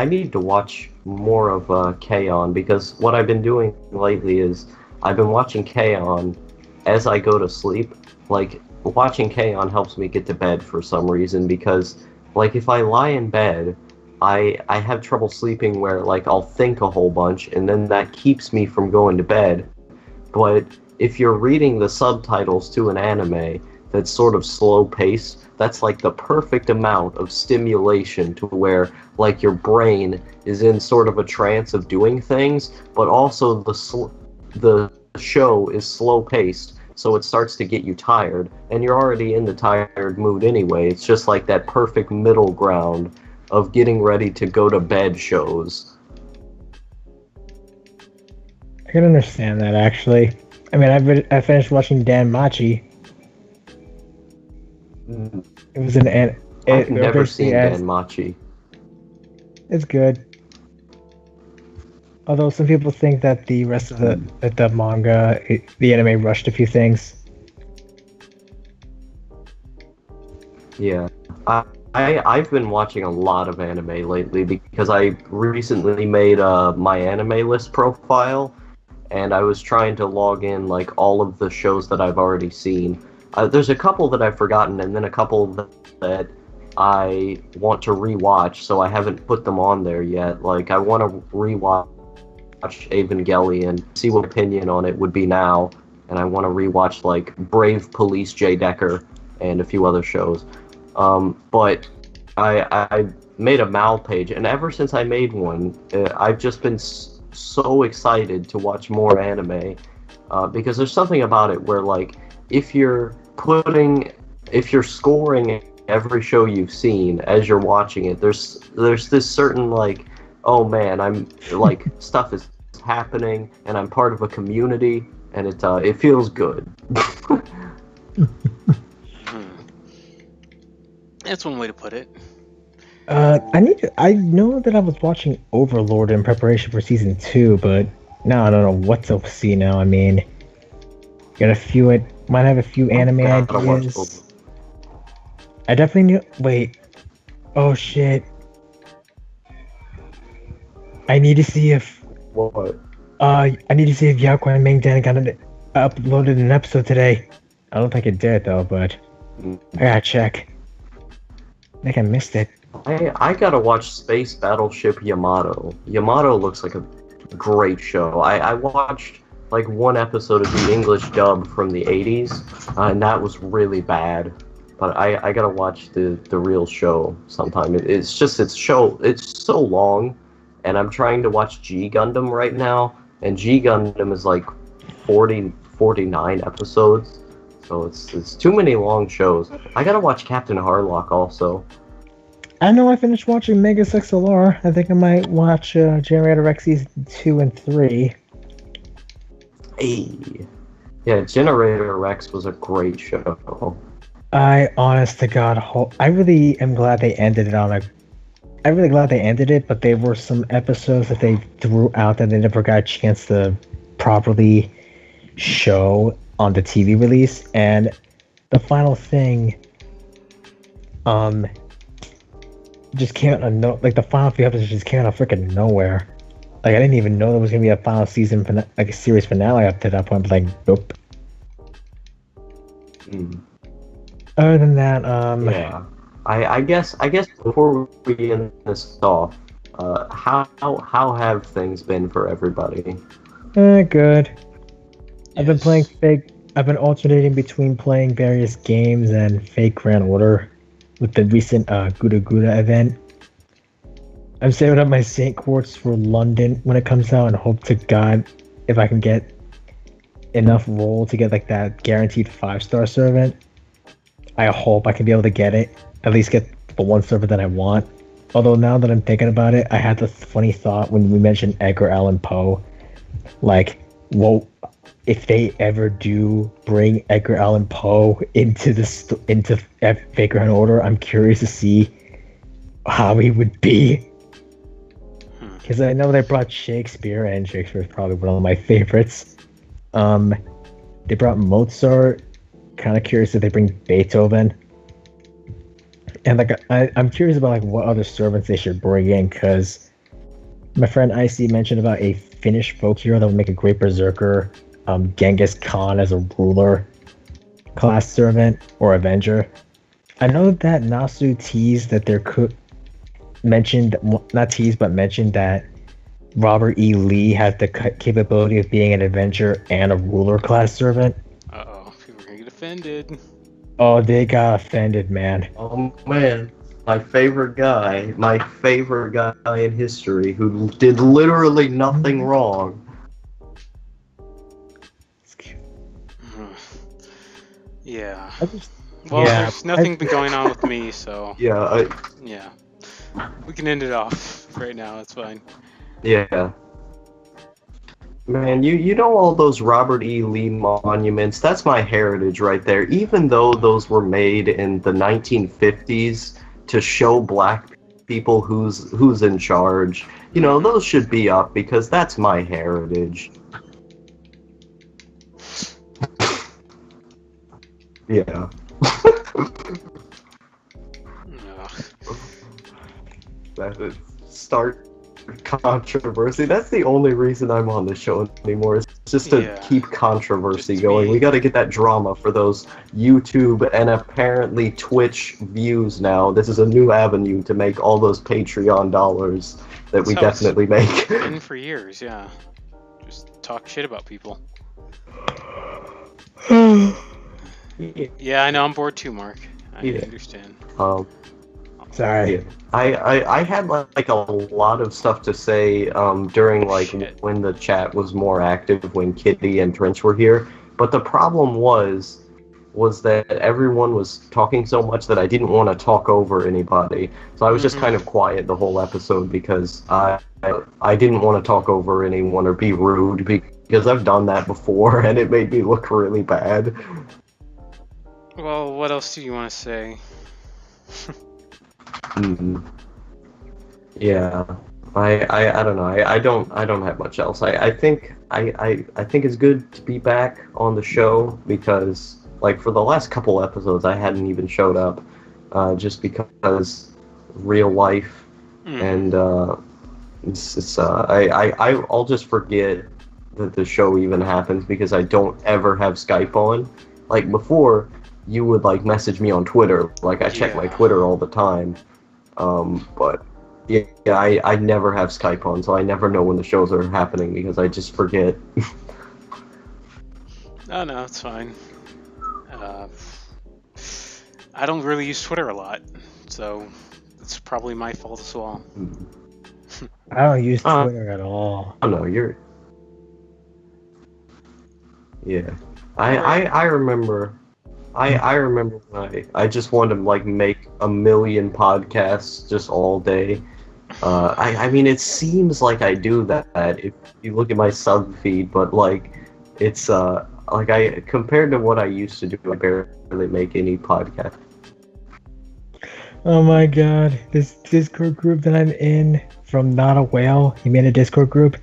need to watch more of K-On! Because what I've been doing lately is I've been watching K-On! As I go to sleep. Like, watching K-On! Helps me get to bed for some reason because, like, if I lie in bed, I have trouble sleeping where, like, I'll think a whole bunch and then that keeps me from going to bed. But if you're reading the subtitles to an anime that's sort of slow-paced, that's like the perfect amount of stimulation to where, like, your brain is in sort of a trance of doing things, but also the show is slow-paced, so it starts to get you tired, and you're already in the tired mood anyway. It's just like that perfect middle ground of getting ready to go to bed shows. I can understand that, actually. I mean, I finished watching Dan Machi. It was I've never seen Dan Machi. It's good. Although some people think that the rest of the manga, the anime rushed a few things. Yeah. I've been watching a lot of anime lately because I recently made my anime list profile, and I was trying to log in like all of the shows that I've already seen. There's a couple that I've forgotten, and then a couple that I want to rewatch, so I haven't put them on there yet. Like, I want to rewatch Evangelion, see what opinion on it would be now, and I want to rewatch, like, Brave Police J. Decker and a few other shows. But I made a Mal page, and ever since I made one, I've just been so excited to watch more anime, because there's something about it where, like, if you're scoring every show you've seen as you're watching it, there's this certain, like, oh man, I'm, like, stuff is happening, and I'm part of a community, and it feels good. That's one way to put it. I know that I was watching Overlord in preparation for season 2, but now I don't know what to see now. I mean, might have a few anime ideas. I definitely knew. Wait. Oh shit. I need to see if. What? I need to see if Yakuan and Mingdan got uploaded an episode today. I don't think it did though, but I gotta check. I think I missed it. I gotta watch Space Battleship Yamato. Yamato looks like a great show. I watched like one episode of the English dub from the 80s, and that was really bad. But I gotta watch the real show sometime. It's so long, and I'm trying to watch G Gundam right now, and G Gundam is like 49 episodes. So it's too many long shows. I gotta watch Captain Harlock also. I know I finished watching Mega XLR. I think I might watch Generator X Season 2 and 3. Hey. Yeah, Generator Rex was a great show. I, honest to God, I really am glad they ended it on a I'm really glad they ended it, but there were some episodes that they threw out that they never got a chance to properly show on the TV release, and the final thing just came out of the final few episodes just came out of freaking nowhere. Like, I didn't even know there was gonna be a final season, like a series finale up to that point. But like, nope. Other than that, yeah. I guess before we end this off, how have things been for everybody? Good. I've been Yes. playing fake. I've been alternating between playing various games and fake Grand Order with the recent Gouda Gouda event. I'm saving up my Saint Quartz for London when it comes out, and hope to God if I can get enough roll to get like that guaranteed 5-star servant. I hope I can be able to get it, at least get the one servant that I want. Although now that I'm thinking about it, I had this funny thought when we mentioned Edgar Allan Poe. Like, well, if they ever do bring Edgar Allan Poe into Fake Grand Order, I'm curious to see how he would be. Because I know they brought Shakespeare, and Shakespeare is probably one of my favorites. They brought Mozart. Kind of curious if they bring Beethoven. And like, I'm curious about like what other servants they should bring in, because my friend Icy mentioned about a Finnish folk hero that would make a great berserker. Genghis Khan as a ruler class servant or avenger. I know that Nasu teased that mentioned that Robert E. Lee has the capability of being an avenger and a ruler class servant. Uh-oh, people are gonna get offended. Oh, they got offended, man. Oh man, my favorite guy in history who did literally nothing wrong. Yeah. Well, there's nothing been going on with me, so Yeah, yeah. We can end it off right now. It's fine. yeah. Man, you know all those Robert E. Lee monuments? That's my heritage right there. Even though those were made in the 1950s to show black people who's in charge, you know, those should be up because that's my heritage. Yeah. That would start controversy. That's the only reason I'm on the show anymore. It's just to keep controversy going. We got to get that drama for those YouTube and apparently Twitch views now. This is a new avenue to make all those Patreon dollars that we definitely make. Been for years, yeah. Just talk shit about people. Yeah, I know. I'm bored too, Mark. I understand. Sorry. Yeah. I had like a lot of stuff to say during like when the chat was more active when Kitty and Trench were here, but the problem was that everyone was talking so much that I didn't want to talk over anybody. So I was just kind of quiet the whole episode because I didn't want to talk over anyone or be rude because I've done that before and it made me look really bad. Well, what else do you want to say? Yeah, I don't know. I don't have much else. I think it's good to be back on the show because like for the last couple episodes I hadn't even showed up, just because real life and I'll just forget that the show even happens because I don't ever have Skype on. Like before, you would like message me on Twitter. Like I check my Twitter all the time. But yeah, I never have Skype on, so I never know when the shows are happening because I just forget. No, it's fine. I don't really use Twitter a lot, so it's probably my fault as well. I don't use Twitter at all. Oh no, you're. Yeah, I remember. I remember when I just wanted to like make a million podcasts just all day. I mean, it seems like I do that if you look at my sub feed, but like it's compared to what I used to do, I barely make any podcasts. Oh my god, this Discord group that I'm in from Not a Whale, he made a Discord group.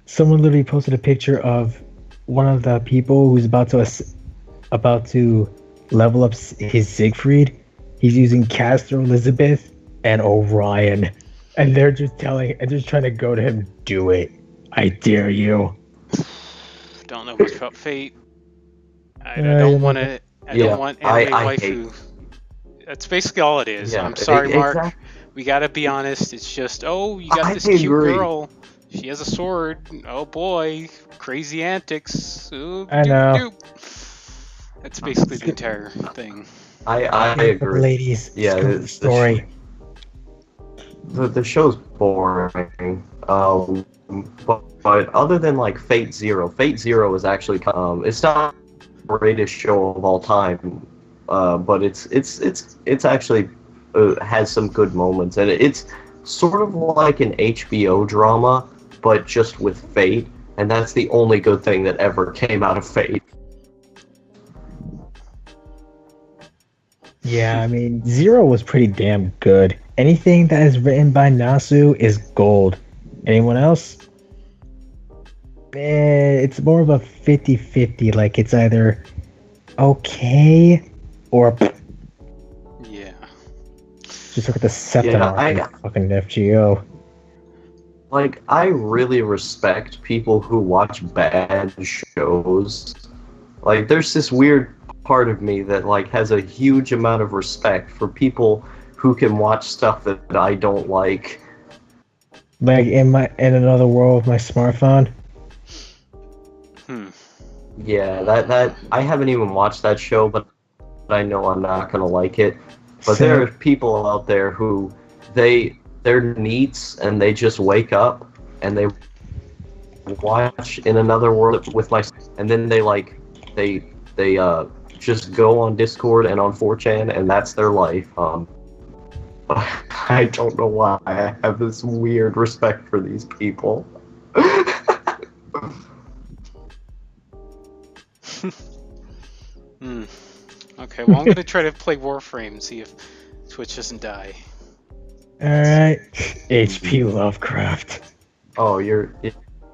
Someone literally posted a picture of one of the people who's about to level up his Siegfried. He's using Castor, Elizabeth, and Orion, and they're just trying to go to him. Do it, I dare you. Don't know much about Fate. I don't want to. I don't want anime waifu. That's basically all it is. Yeah, I'm sorry, Mark. exactly. We gotta be honest. It's just, oh, you got this cute girl. She has a sword. Oh boy, crazy antics. Ooh, I know. That's basically the entire thing. I agree. Ladies, Yeah, the story. The show's boring. But other than like Fate Zero is actually it's not the greatest show of all time, but it's actually has some good moments, and it's sort of like an HBO drama, but just with Fate, and that's the only good thing that ever came out of Fate. Yeah, I mean, Zero was pretty damn good. Anything that is written by Nasu is gold. Anyone else? It's more of a 50-50. Like, it's either okay or... Yeah. Just look at the septum Yeah, fucking FGO. Like, I really respect people who watch bad shows. Like, there's this weird part of me that like has a huge amount of respect for people who can watch stuff that I don't like. Like in another world with my smartphone. Yeah, that I haven't even watched that show, but I know I'm not gonna like it. But there are people out there who they're neats and they just wake up and they watch In Another World with my, and then they just go on Discord and on 4chan, and that's their life. I don't know why I have this weird respect for these people. Okay, well, I'm gonna try to play Warframe, see if Twitch doesn't die. Alright. HP Lovecraft. Oh, you're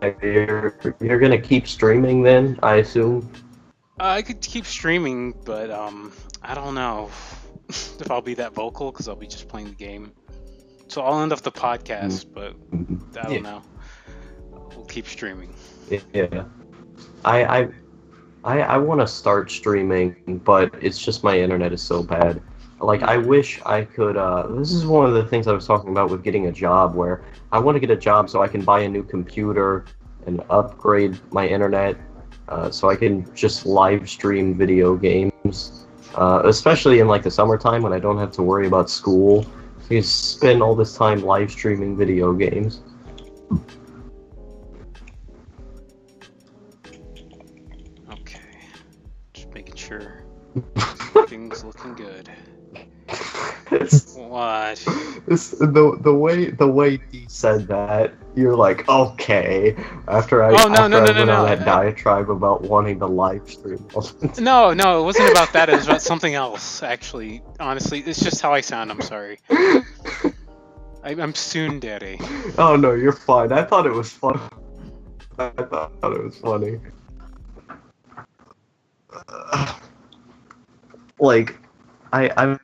gonna keep streaming then, I assume? I could keep streaming, but I don't know if I'll be that vocal because I'll be just playing the game. So I'll end off the podcast, but I don't know. We'll keep streaming. Yeah, I want to start streaming, but it's just my internet is so bad. Like, I wish I could. This is one of the things I was talking about with getting a job, where I want to get a job so I can buy a new computer and upgrade my internet. So I can just live stream video games, especially in like the summertime when I don't have to worry about school. So you spend all this time live streaming video games. Okay, just making sure things looking good. What? The way he said that, you're like, okay. After I went on that diatribe about wanting to live stream. No, it wasn't about that. It was about something else. Actually, honestly, it's just how I sound. I'm sorry. I'm tsundere. Oh no, you're fine. I thought it was fun. I thought it was funny. Like, I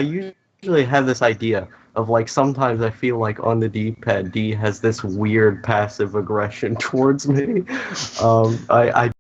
usually have this idea of like sometimes I feel like on the D-pad D has this weird passive aggression towards me. I